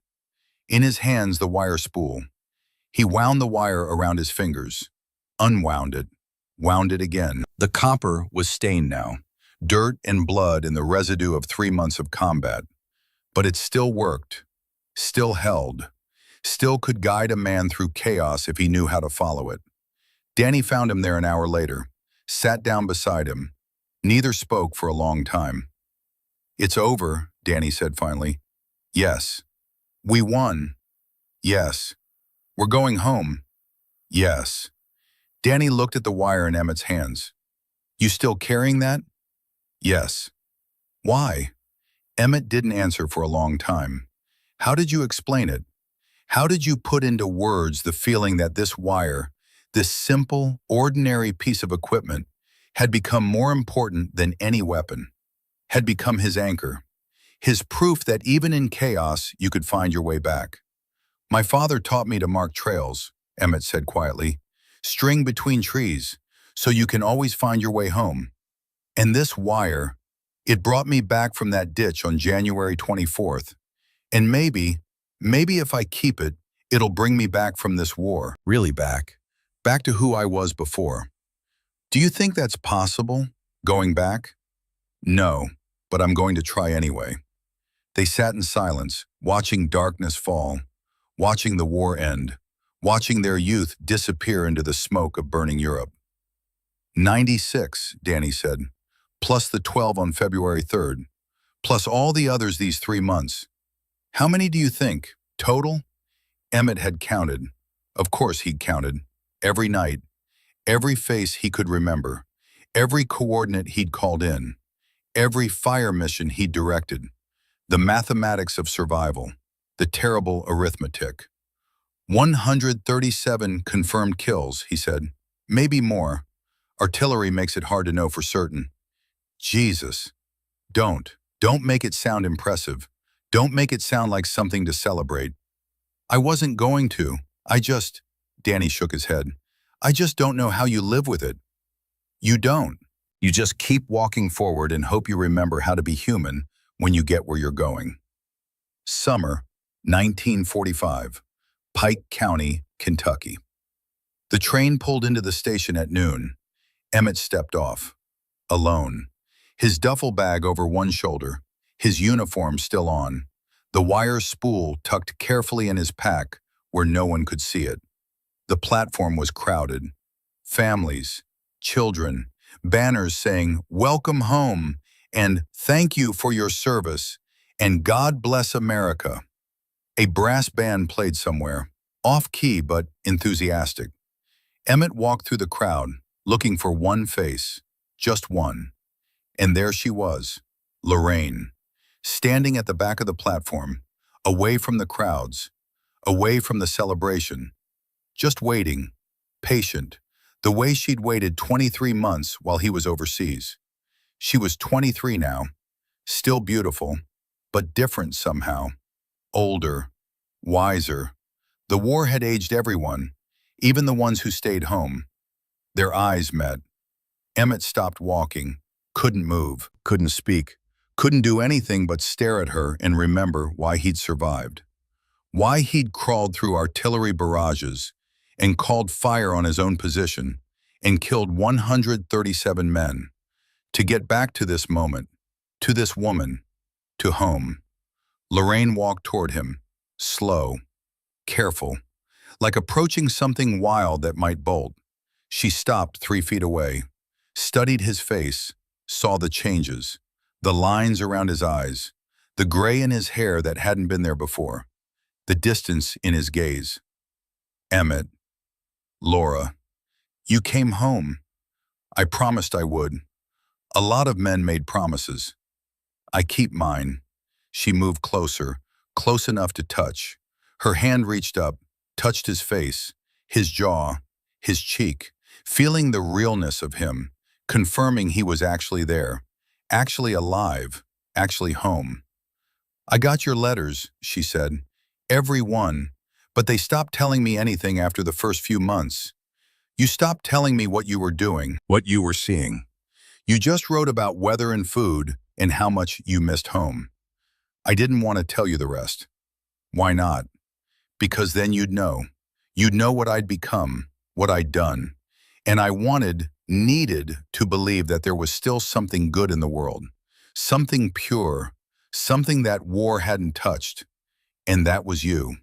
Speaker 1: In his hands, the wire spool. He wound the wire around his fingers, unwound it, wound it again. The copper was stained now, dirt and blood and the residue of 3 months of combat. But it still worked, still held, still could guide a man through chaos if he knew how to follow it. Danny found him there an hour later, sat down beside him. Neither spoke for a long time. "It's over," Danny said finally. "Yes." "We won." "Yes." "We're going home." "Yes." Danny looked at the wire in Emmett's hands. "You still carrying that?" "Yes." "Why?" Emmett didn't answer for a long time. "How did you explain it? How did you put into words the feeling that this wire, this simple, ordinary piece of equipment, had become more important than any weapon, had become his anchor, his proof that even in chaos you could find your way back?" "My father taught me to mark trails," Emmett said quietly. "String between trees, so you can always find your way home. And this wire, it brought me back from that ditch on January 24th. And maybe if I keep it, it'll bring me back from this war. Really back. Back to who I was before." "Do you think that's possible, going back?" "No, but I'm going to try anyway." They sat in silence, watching darkness fall, watching the war end, watching their youth disappear into the smoke of burning Europe. 96, Danny said, plus the 12 on February 3rd, plus all the others these 3 months. "How many do you think, total?" Emmett had counted. Of course he'd counted. Every night, every face he could remember, every coordinate he'd called in, every fire mission he'd directed. The mathematics of survival, the terrible arithmetic. 137 confirmed kills, he said. Maybe more. Artillery makes it hard to know for certain. Jesus. Don't make it sound impressive. Don't make it sound like something to celebrate. "I wasn't going to. Danny shook his head. "I just don't know how you live with it." "You don't. You just keep walking forward and hope you remember how to be human when you get where you're going." Summer, 1945, Pike County, Kentucky. The train pulled into the station at noon. Emmett stepped off, alone, his duffel bag over one shoulder, his uniform still on, the wire spool tucked carefully in his pack where no one could see it. The platform was crowded. Families, children, banners saying, "Welcome home," and "Thank you for your service," and "God bless America." A brass band played somewhere, off-key but enthusiastic. Emmett walked through the crowd, looking for one face, just one. And there she was, Lorraine, standing at the back of the platform, away from the crowds, away from the celebration, just waiting, patient, the way she'd waited 23 months while he was overseas. She was 23 now, still beautiful, but different somehow, older, wiser. The war had aged everyone, even the ones who stayed home. Their eyes met. Emmett stopped walking, couldn't move, couldn't speak, couldn't do anything but stare at her and remember why he'd survived. Why he'd crawled through artillery barrages and called fire on his own position and killed 137 men to get back to this moment, to this woman, to home. Lorraine walked toward him, slow, careful, like approaching something wild that might bolt. She stopped 3 feet away, studied his face, saw the changes, the lines around his eyes, the gray in his hair that hadn't been there before, the distance in his gaze. "Emmett, Laura, you came home. I promised I would. A lot of men made promises. I keep mine." She moved closer, close enough to touch. Her hand reached up, touched his face, his jaw, his cheek, feeling the realness of him, confirming he was actually there, actually alive, actually home. "I got your letters," she said. "Every one. But they stopped telling me anything after the first few months. You stopped telling me what you were doing, what you were seeing. You just wrote about weather and food and how much you missed home. I didn't want to tell you the rest." "Why not?" "Because then you'd know. You'd know what I'd become, what I'd done. And I needed to believe that there was still something good in the world, something pure, something that war hadn't touched. And that was you."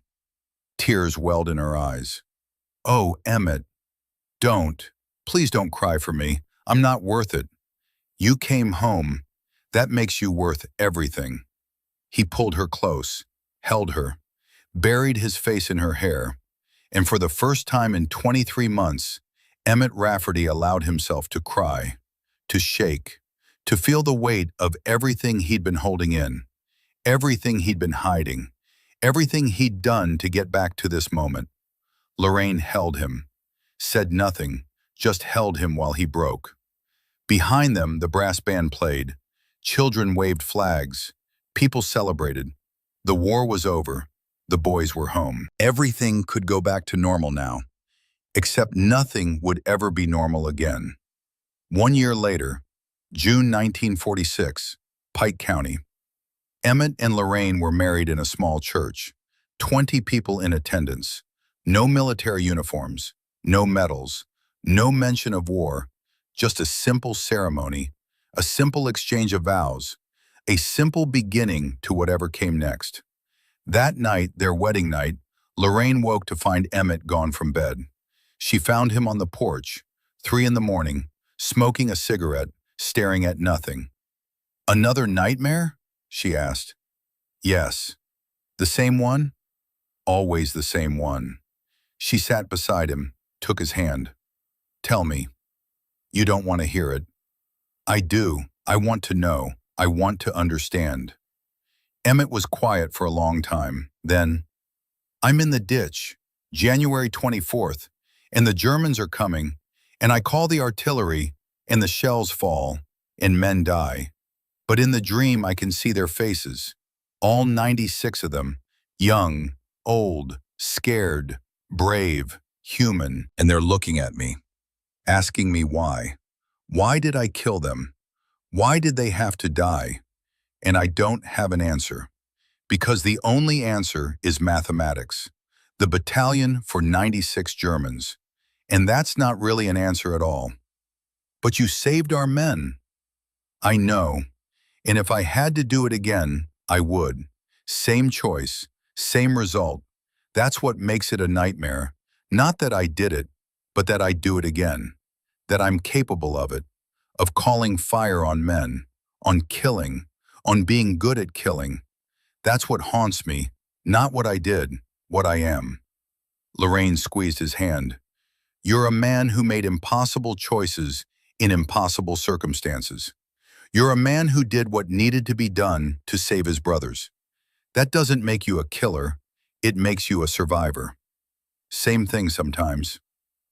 Speaker 1: Tears welled in her eyes. "Oh, Emmett, don't. Please don't cry for me. I'm not worth it. You came home. That makes you worth everything." He pulled her close, held her, buried his face in her hair, and for the first time in 23 months, Emmett Rafferty allowed himself to cry, to shake, to feel the weight of everything he'd been holding in, everything he'd been hiding, everything he'd done to get back to this moment. Lorraine held him, said nothing, just held him while he broke. Behind them, the brass band played. Children waved flags. People celebrated. The war was over. The boys were home. Everything could go back to normal now, except nothing would ever be normal again. 1 year later, June 1946, Pike County. Emmett and Lorraine were married in a small church. 20 people in attendance. No military uniforms, no medals, no mention of war, just a simple ceremony, a simple exchange of vows, a simple beginning to whatever came next. That night, their wedding night, Lorraine woke to find Emmett gone from bed. She found him on the porch, 3 in the morning, smoking a cigarette, staring at nothing. "Another nightmare?" she asked. "Yes." "The same one?" "Always the same one." She sat beside him, took his hand. "Tell me." "You don't want to hear it." "I do. I want to know. I want to understand." Emmett was quiet for a long time. Then, "I'm in the ditch, January 24th, and the Germans are coming, and I call the artillery, and the shells fall, and men die. But in the dream I can see their faces, all 96 of them, young, old, scared, brave, human, and they're looking at me, asking me why. Why did I kill them? Why did they have to die? And I don't have an answer. Because the only answer is mathematics. The battalion for 96 Germans. And that's not really an answer at all. But you saved our men." "I know. And if I had to do it again, I would. Same choice, same result. That's what makes it a nightmare. Not that I did it, but that I do it again. That I'm capable of it. Of calling fire on men. On killing. On being good at killing. That's what haunts me. Not what I did. What I am." Lorraine squeezed his hand. "You're a man who made impossible choices in impossible circumstances. You're a man who did what needed to be done to save his brothers. That doesn't make you a killer. It makes you a survivor." "Same thing sometimes."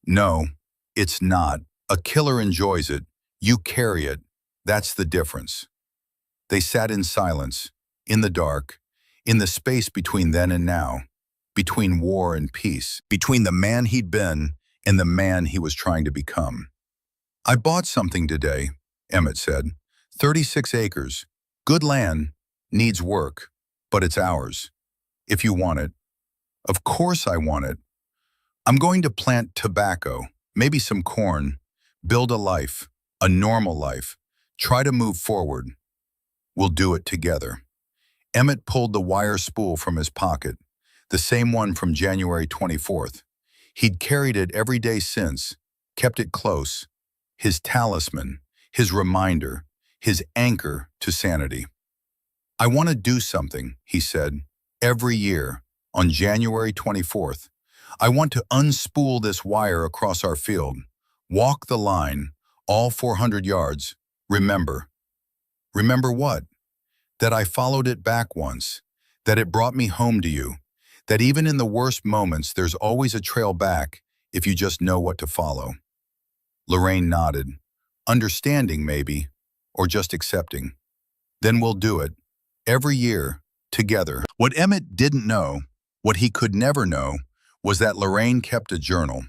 Speaker 1: "No, it's not. A killer enjoys it. You carry it. That's the difference." They sat in silence, in the dark, in the space between then and now, between war and peace, between the man he'd been and the man he was trying to become. "I bought something today," Emmett said. 36 acres. Good land. Needs work. But it's ours. If you want it." "Of course I want it. I'm going to plant tobacco, maybe some corn, build a life, a normal life, try to move forward. We'll do it together." Emmett pulled the wire spool from his pocket, the same one from January 24th. He'd carried it every day since, kept it close, his talisman, his reminder, his anchor to sanity. "I want to do something," he said, "every year, on January 24th. I want to unspool this wire across our field, walk the line, all 400 yards. Remember." "Remember what?" "That I followed it back once, that it brought me home to you, That even in the worst moments, there's always a trail back if you just know what to follow. Lorraine nodded, understanding maybe, or just accepting. Then we'll do it, every year, together. What Emmett didn't know, what he could never know, was that Lorraine kept a journal,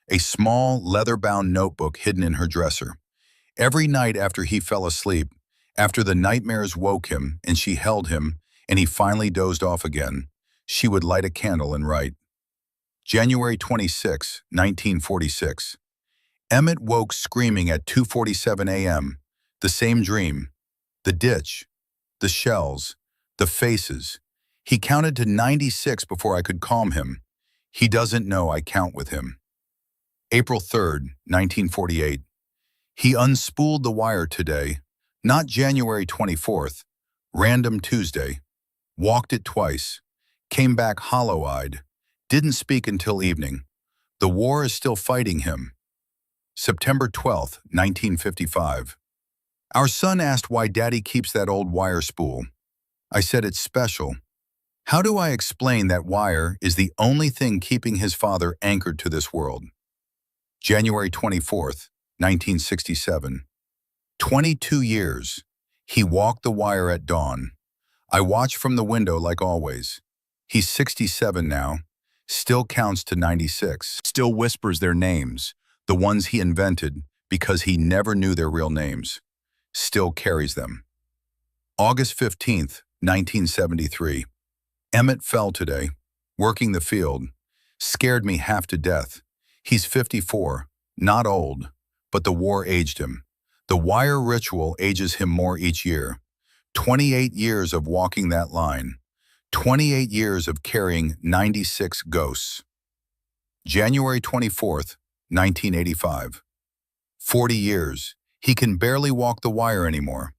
Speaker 1: a small, leather-bound notebook hidden in her dresser. Every night after he fell asleep, after the nightmares woke him and she held him and he finally dozed off again, she would light a candle and write. January 26, 1946. Emmett woke screaming at 2:47 a.m. The same dream. The ditch. The shells. The faces. He counted to 96 before I could calm him. He doesn't know I count with him. April 3rd, 1948. He unspooled the wire today, not January 24th, random Tuesday. Walked it twice. Came back hollow-eyed. Didn't speak until evening. The war is still fighting him. September 12th, 1955. Our son asked why Daddy keeps that old wire spool. I said it's special. How do I explain that wire is the only thing keeping his father anchored to this world? January 24th, 1967. 22 years. He walked the wire at dawn. I watch from the window like always. He's 67 now. Still counts to 96. Still whispers their names, the ones he invented because he never knew their real names. Still carries them. August 15th, 1973. Emmett fell today, working the field. Scared me half to death. He's 54, not old, but the war aged him. The wire ritual ages him more each year. 28 years of walking that line. 28 years of carrying 96 ghosts. January 24th, 1985. 40 years. He can barely walk the wire anymore.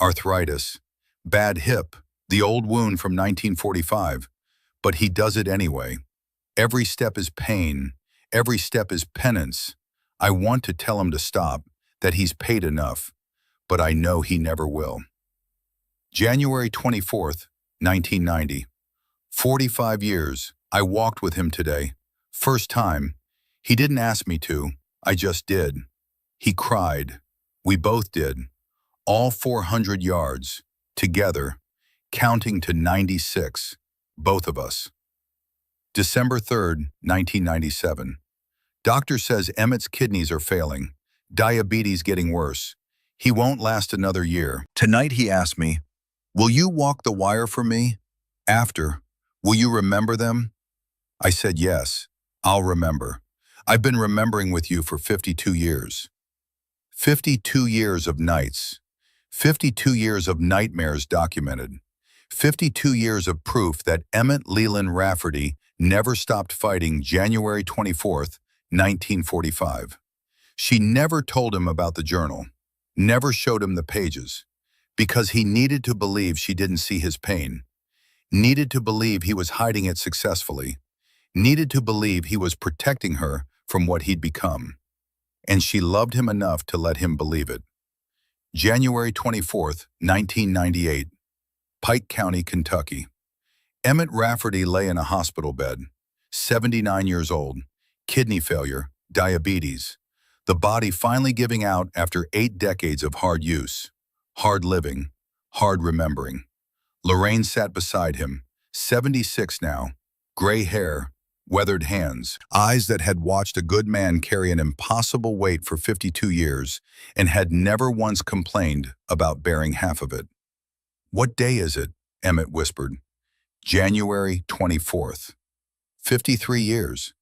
Speaker 1: Arthritis. Bad hip. The old wound from 1945. But he does it anyway. Every step is pain. Every step is penance. I want to tell him to stop, that he's paid enough. But I know he never will. January 24th, 1990. 45 years. I walked with him today. First time. He didn't ask me to. I just did. He cried. We both did. All 400 yards. Together. Counting to 96. Both of us. December 3rd, 1997. Doctor says Emmett's kidneys are failing. Diabetes getting worse. He won't last another year. Tonight he asked me, will you walk the wire for me? After, will you remember them? I said yes, I'll remember. I've been remembering with you for 52 years. 52 years of nights. 52 years of nightmares documented. 52 years of proof that Emmett Leland Rafferty never stopped fighting January 24th, 1945. She never told him about the journal, never showed him the pages, because he needed to believe she didn't see his pain, needed to believe he was hiding it successfully, needed to believe he was protecting her from what he'd become. And she loved him enough to let him believe it. January 24th, 1998. Pike County, Kentucky. Emmett Rafferty lay in a hospital bed, 79 years old, kidney failure, diabetes, the body finally giving out after 8 decades of hard use, hard living, hard remembering. Lorraine sat beside him, 76 now, gray hair, weathered hands, eyes that had watched a good man carry an impossible weight for 52 years and had never once complained about bearing half of it. What day is it? Emmett whispered. January 24th. 53 years.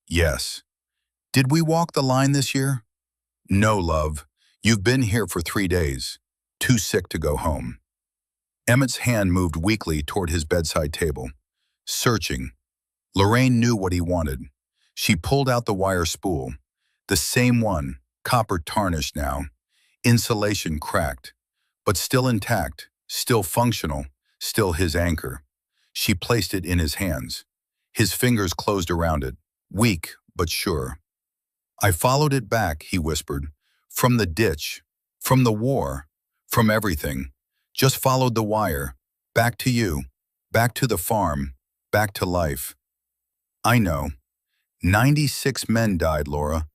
Speaker 1: Yes. Did we walk the line this year? No, love. You've been here for 3 days. Too sick to go home. Emmett's hand moved weakly toward his bedside table. Searching. Lorraine knew what he wanted. She pulled out the wire spool. The same one, copper tarnished now. Insulation cracked. But still intact, still functional, still his anchor. She placed it in his hands. His fingers closed around it, weak but sure. I followed it back, he whispered. From the ditch, from the war, from everything. Just followed the wire. Back to you, back to the farm, back to life. I know. 96 men died, Laura.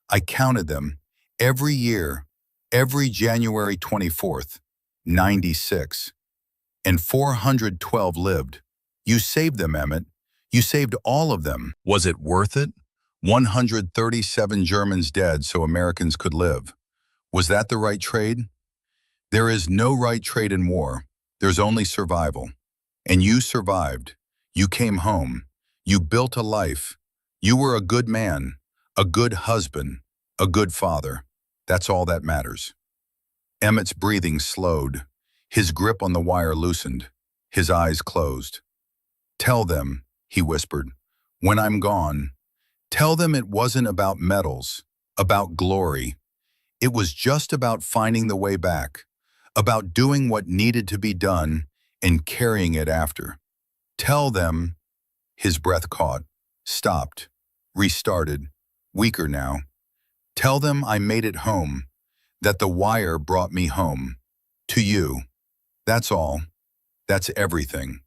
Speaker 1: I counted them. Every year, every January 24th, 96. And 412 lived. You saved them, Emmett. You saved all of them. Was it worth it? 137 Germans dead so Americans could live. Was that the right trade? There is no right trade in war. There's only survival. And you survived. You came home. You built a life. You were a good man, a good husband, a good father. That's all that matters. Emmett's breathing slowed. His grip on the wire loosened. His eyes closed. Tell them, he whispered, when I'm gone, tell them it wasn't about medals, about glory. It was just about finding the way back, about doing what needed to be done and carrying it after. Tell them, his breath caught, stopped, restarted, weaker now. Tell them I made it home, that the wire brought me home. To you. That's all. That's everything.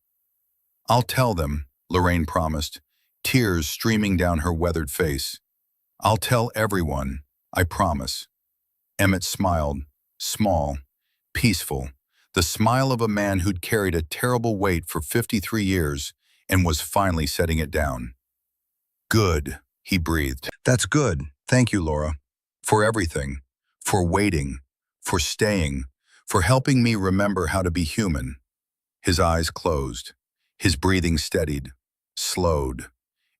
Speaker 1: I'll tell them, Lorraine promised, tears streaming down her weathered face. I'll tell everyone, I promise. Emmett smiled, small, peaceful, the smile of a man who'd carried a terrible weight for 53 years and was finally setting it down. Good, he breathed. That's good. Thank you, Laura. For everything. For waiting. For staying. For helping me remember how to be human. His eyes closed. His breathing steadied, slowed.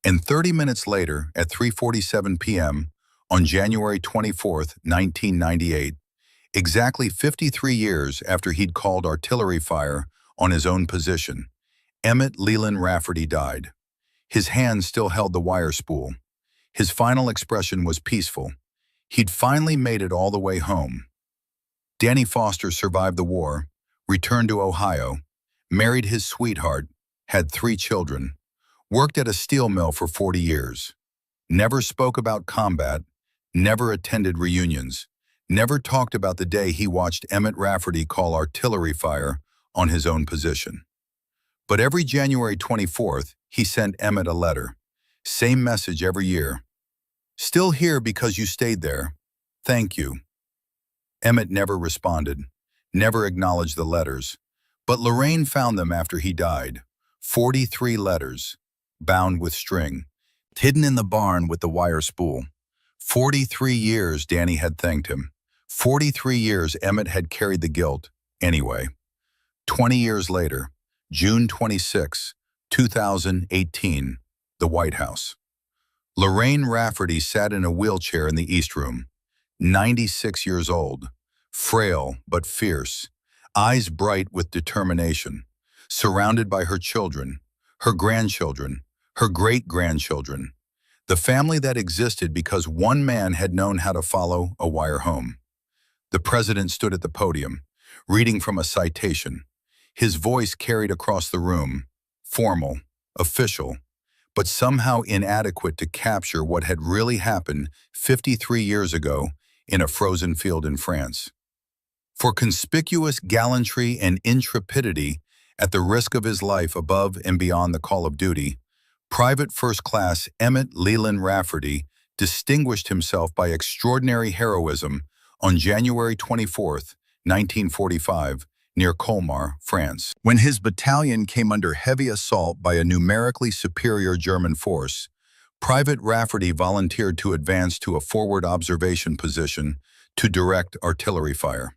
Speaker 1: And 30 minutes later, at 3:47 p.m., on January 24th, 1998, exactly 53 years after he'd called artillery fire on his own position, Emmett Leland Rafferty died. His hand still held the wire spool. His final expression was peaceful. He'd finally made it all the way home. Danny Foster survived the war, returned to Ohio, married his sweetheart, had 3 children, worked at a steel mill for 40 years, never spoke about combat, never attended reunions, never talked about the day he watched Emmett Rafferty call artillery fire on his own position. But every January 24th, he sent Emmett a letter. Same message every year. Still here because you stayed there. Thank you. Emmett never responded, never acknowledged the letters, but Lorraine found them after he died. 43 letters, bound with string, hidden in the barn with the wire spool. 43 years Danny had thanked him. 43 years Emmett had carried the guilt. Anyway, 20 years later, June 26, 2018, the White House. Lorraine Rafferty sat in a wheelchair in the East Room, 96 years old, frail but fierce, eyes bright with determination, surrounded by her children, her grandchildren, her great-grandchildren, the family that existed because one man had known how to follow a wire home. The president stood at the podium, reading from a citation. His voice carried across the room, formal, official, but somehow inadequate to capture what had really happened 53 years ago in a frozen field in France. For conspicuous gallantry and intrepidity, at the risk of his life above and beyond the call of duty, Private First Class Emmett Leland Rafferty distinguished himself by extraordinary heroism on January 24, 1945, near Colmar, France. When his battalion came under heavy assault by a numerically superior German force, Private Rafferty volunteered to advance to a forward observation position to direct artillery fire.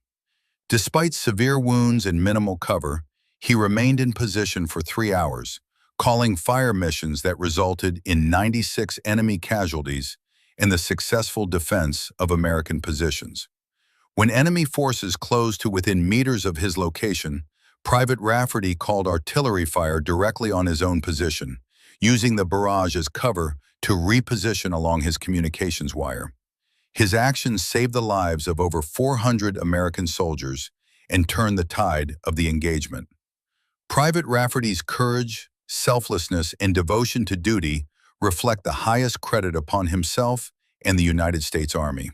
Speaker 1: Despite severe wounds and minimal cover, he remained in position for 3 hours, calling fire missions that resulted in 96 enemy casualties and the successful defense of American positions. When enemy forces closed to within meters of his location, Private Rafferty called artillery fire directly on his own position, using the barrage as cover to reposition along his communications wire. His actions saved the lives of over 400 American soldiers and turned the tide of the engagement. Private Rafferty's courage, selflessness, and devotion to duty reflect the highest credit upon himself and the United States Army.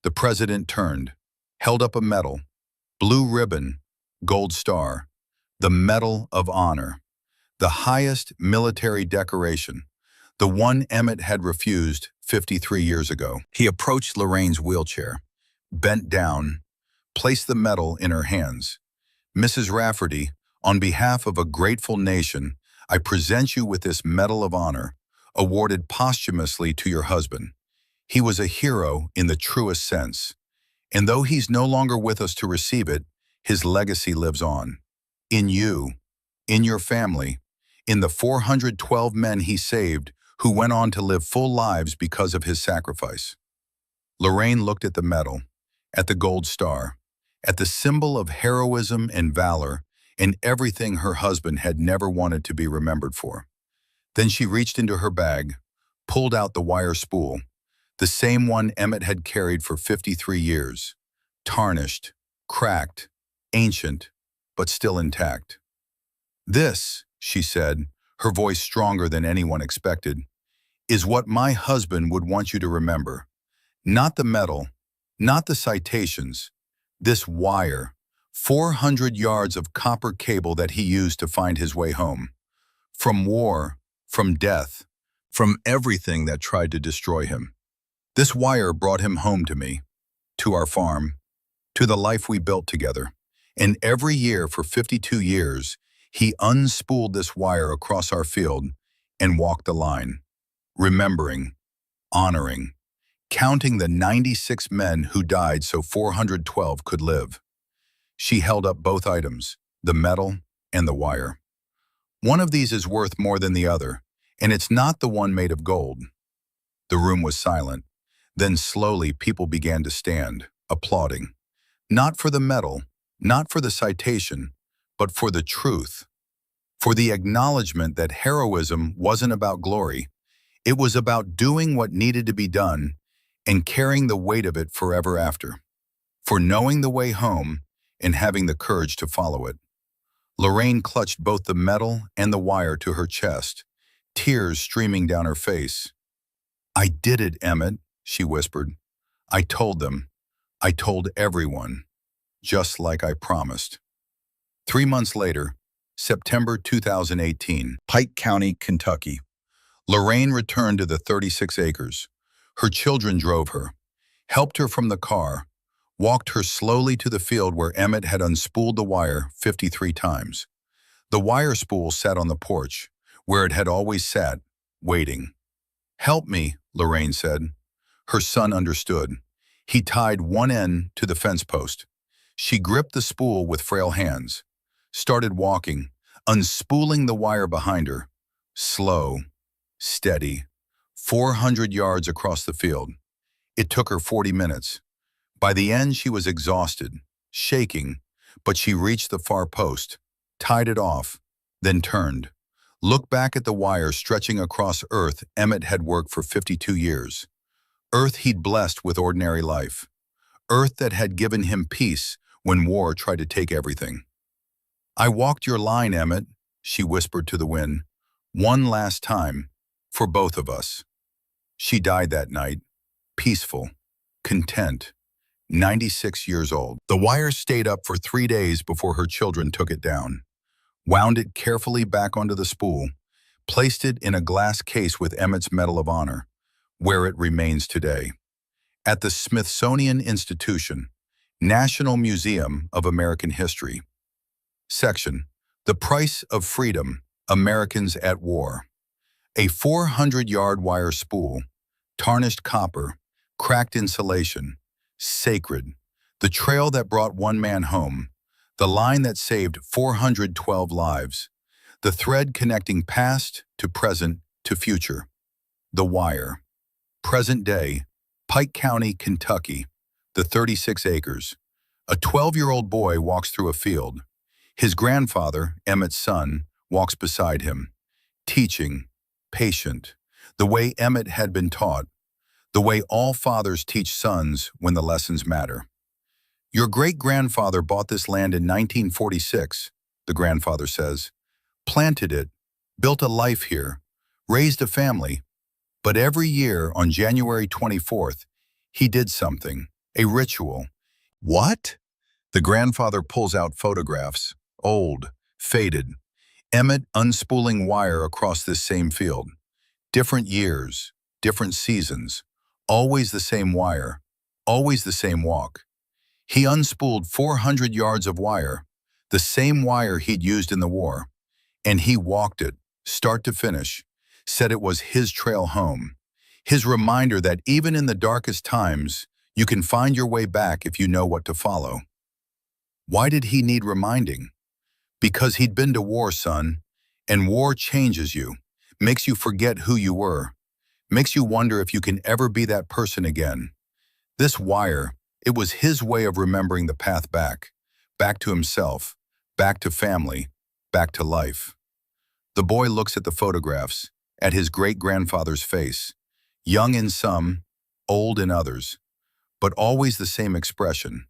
Speaker 1: The president turned, held up a medal, blue ribbon, gold star, the Medal of Honor, the highest military decoration, the one Emmett had refused 53 years ago. He approached Lorraine's wheelchair, bent down, placed the medal in her hands. "Mrs. Rafferty, on behalf of a grateful nation, I present you with this Medal of Honor, awarded posthumously to your husband. He was a hero in the truest sense. And though he's no longer with us to receive it, his legacy lives on. In you, in your family, in the 412 men he saved who went on to live full lives because of his sacrifice." Lorraine looked at the medal, at the gold star, at the symbol of heroism and valor and everything her husband had never wanted to be remembered for. Then she reached into her bag, pulled out the wire spool, the same one Emmett had carried for 53 years, tarnished, cracked, ancient, but still intact. "This," she said, her voice stronger than anyone expected, "is what my husband would want you to remember. Not the medal, not the citations. This wire, 400 yards of copper cable that he used to find his way home. From war, from death, from everything that tried to destroy him. This wire brought him home to me, to our farm, to the life we built together. And every year for 52 years, he unspooled this wire across our field and walked the line, remembering, honoring, counting the 96 men who died so 412 could live." She held up both items, the medal and the wire. "One of these is worth more than the other, and it's not the one made of gold." The room was silent. Then slowly people began to stand, applauding. Not for the medal, not for the citation, but for the truth. For the acknowledgement that heroism wasn't about glory. It was about doing what needed to be done and carrying the weight of it forever after. For knowing the way home and having the courage to follow it. Lorraine clutched both the medal and the wire to her chest, tears streaming down her face. "I did it, Emmett," she whispered. "I told them. I told everyone. Just like I promised." 3 months later, September 2018, Pike County, Kentucky. Lorraine returned to the 36 acres. Her children drove her, helped her from the car, walked her slowly to the field where Emmett had unspooled the wire 53 times. The wire spool sat on the porch, where it had always sat, waiting. "Help me," Lorraine said. Her son understood. He tied one end to the fence post. She gripped the spool with frail hands, started walking, unspooling the wire behind her. Slow, steady, 400 yards across the field. It took her 40 minutes. By the end, she was exhausted, shaking, but she reached the far post, tied it off, then turned. Looked back at the wire stretching across earth Emmett had worked for 52 years. Earth he'd blessed with ordinary life. Earth that had given him peace when war tried to take everything. "I walked your line, Emmett," she whispered to the wind. "One last time, for both of us." She died that night, peaceful, content, 96 years old. The wire stayed up for 3 days before her children took it down, wound it carefully back onto the spool, placed it in a glass case with Emmett's Medal of Honor, where it remains today. At the Smithsonian Institution, National Museum of American History. Section, "The Price of Freedom, Americans at War." A 400-yard wire spool, tarnished copper, cracked insulation, sacred, the trail that brought one man home, the line that saved 412 lives, the thread connecting past to present to future. The wire. Present day, Pike County, Kentucky, the 36 acres. A 12-year-old boy walks through a field. His grandfather, Emmett's son, walks beside him, teaching, patient, the way Emmett had been taught, the way all fathers teach sons when the lessons matter. "Your great-grandfather bought this land in 1946, the grandfather says, planted it, built a life here, raised a family. But every year on January 24th, he did something, a ritual." "What?" The grandfather pulls out photographs, old, faded. Emmett unspooling wire across this same field. Different years, different seasons, always the same wire, always the same walk. He unspooled 400 yards of wire, the same wire he'd used in the war, and he walked it, start to finish, said it was his trail home, his reminder that even in the darkest times, you can find your way back if you know what to follow. Why did he need reminding? Because he'd been to war, son, and war changes you, makes you forget who you were, makes you wonder if you can ever be that person again. This wire, it was his way of remembering the path back, back to himself, back to family, back to life. The boy looks at the photographs, at his great-grandfather's face, young in some, old in others, but always the same expression,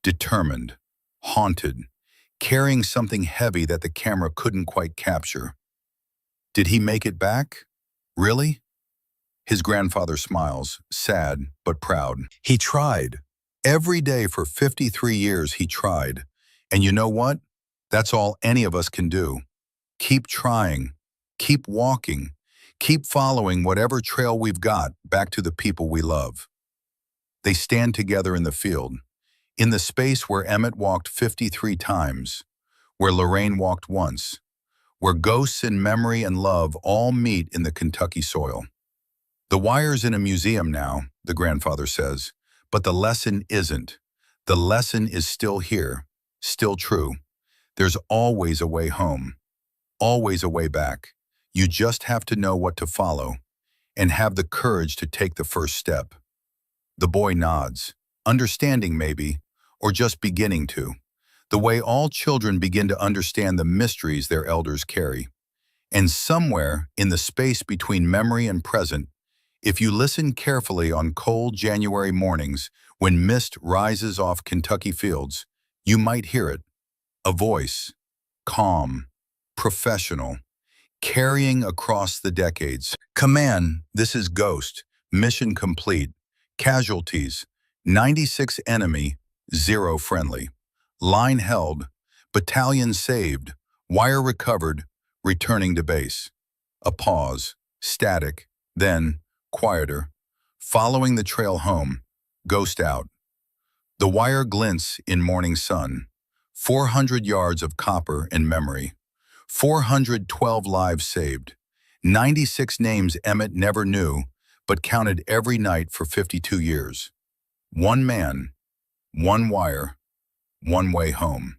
Speaker 1: determined, haunted, carrying something heavy that the camera couldn't quite capture. Did he make it back? Really? His grandfather smiles, sad but proud. He tried. Every day for 53 years he tried. And you know what? That's all any of us can do. Keep trying, keep walking, keep following whatever trail we've got back to the people we love. They stand together in the field, in the space where Emmett walked 53 times, where Lorraine walked once, where ghosts and memory and love all meet in the Kentucky soil. The wire's in a museum now, the grandfather says, but the lesson isn't. The lesson is still here, still true. There's always a way home, always a way back. You just have to know what to follow and have the courage to take the first step. The boy nods, understanding maybe, or just beginning to, the way all children begin to understand the mysteries their elders carry. And somewhere in the space between memory and present, if you listen carefully on cold January mornings when mist rises off Kentucky fields, you might hear it. A voice, calm, professional, carrying across the decades. Command, this is Ghost. Mission complete. Casualties, 96 enemy, 0 friendly. Line held, battalion saved, wire recovered, returning to base. A pause, static, then quieter. Following the trail home, Ghost out. The wire glints in morning sun. 400 yards of copper in memory. 412 lives saved. 96 names Emmett never knew, but counted every night for 52 years. One man, one wire, one way home.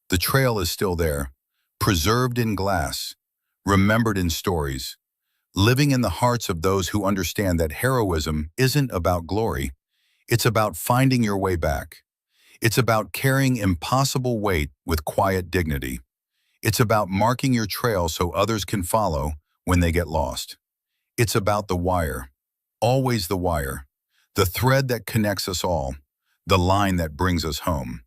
Speaker 1: The trail is still there, preserved in glass, remembered in stories, living in the hearts of those who understand that heroism isn't about glory. It's about finding your way back. It's about carrying impossible weight with quiet dignity. It's about marking your trail so others can follow when they get lost. It's about the wire, always the wire, the thread that connects us all, the line that brings us home.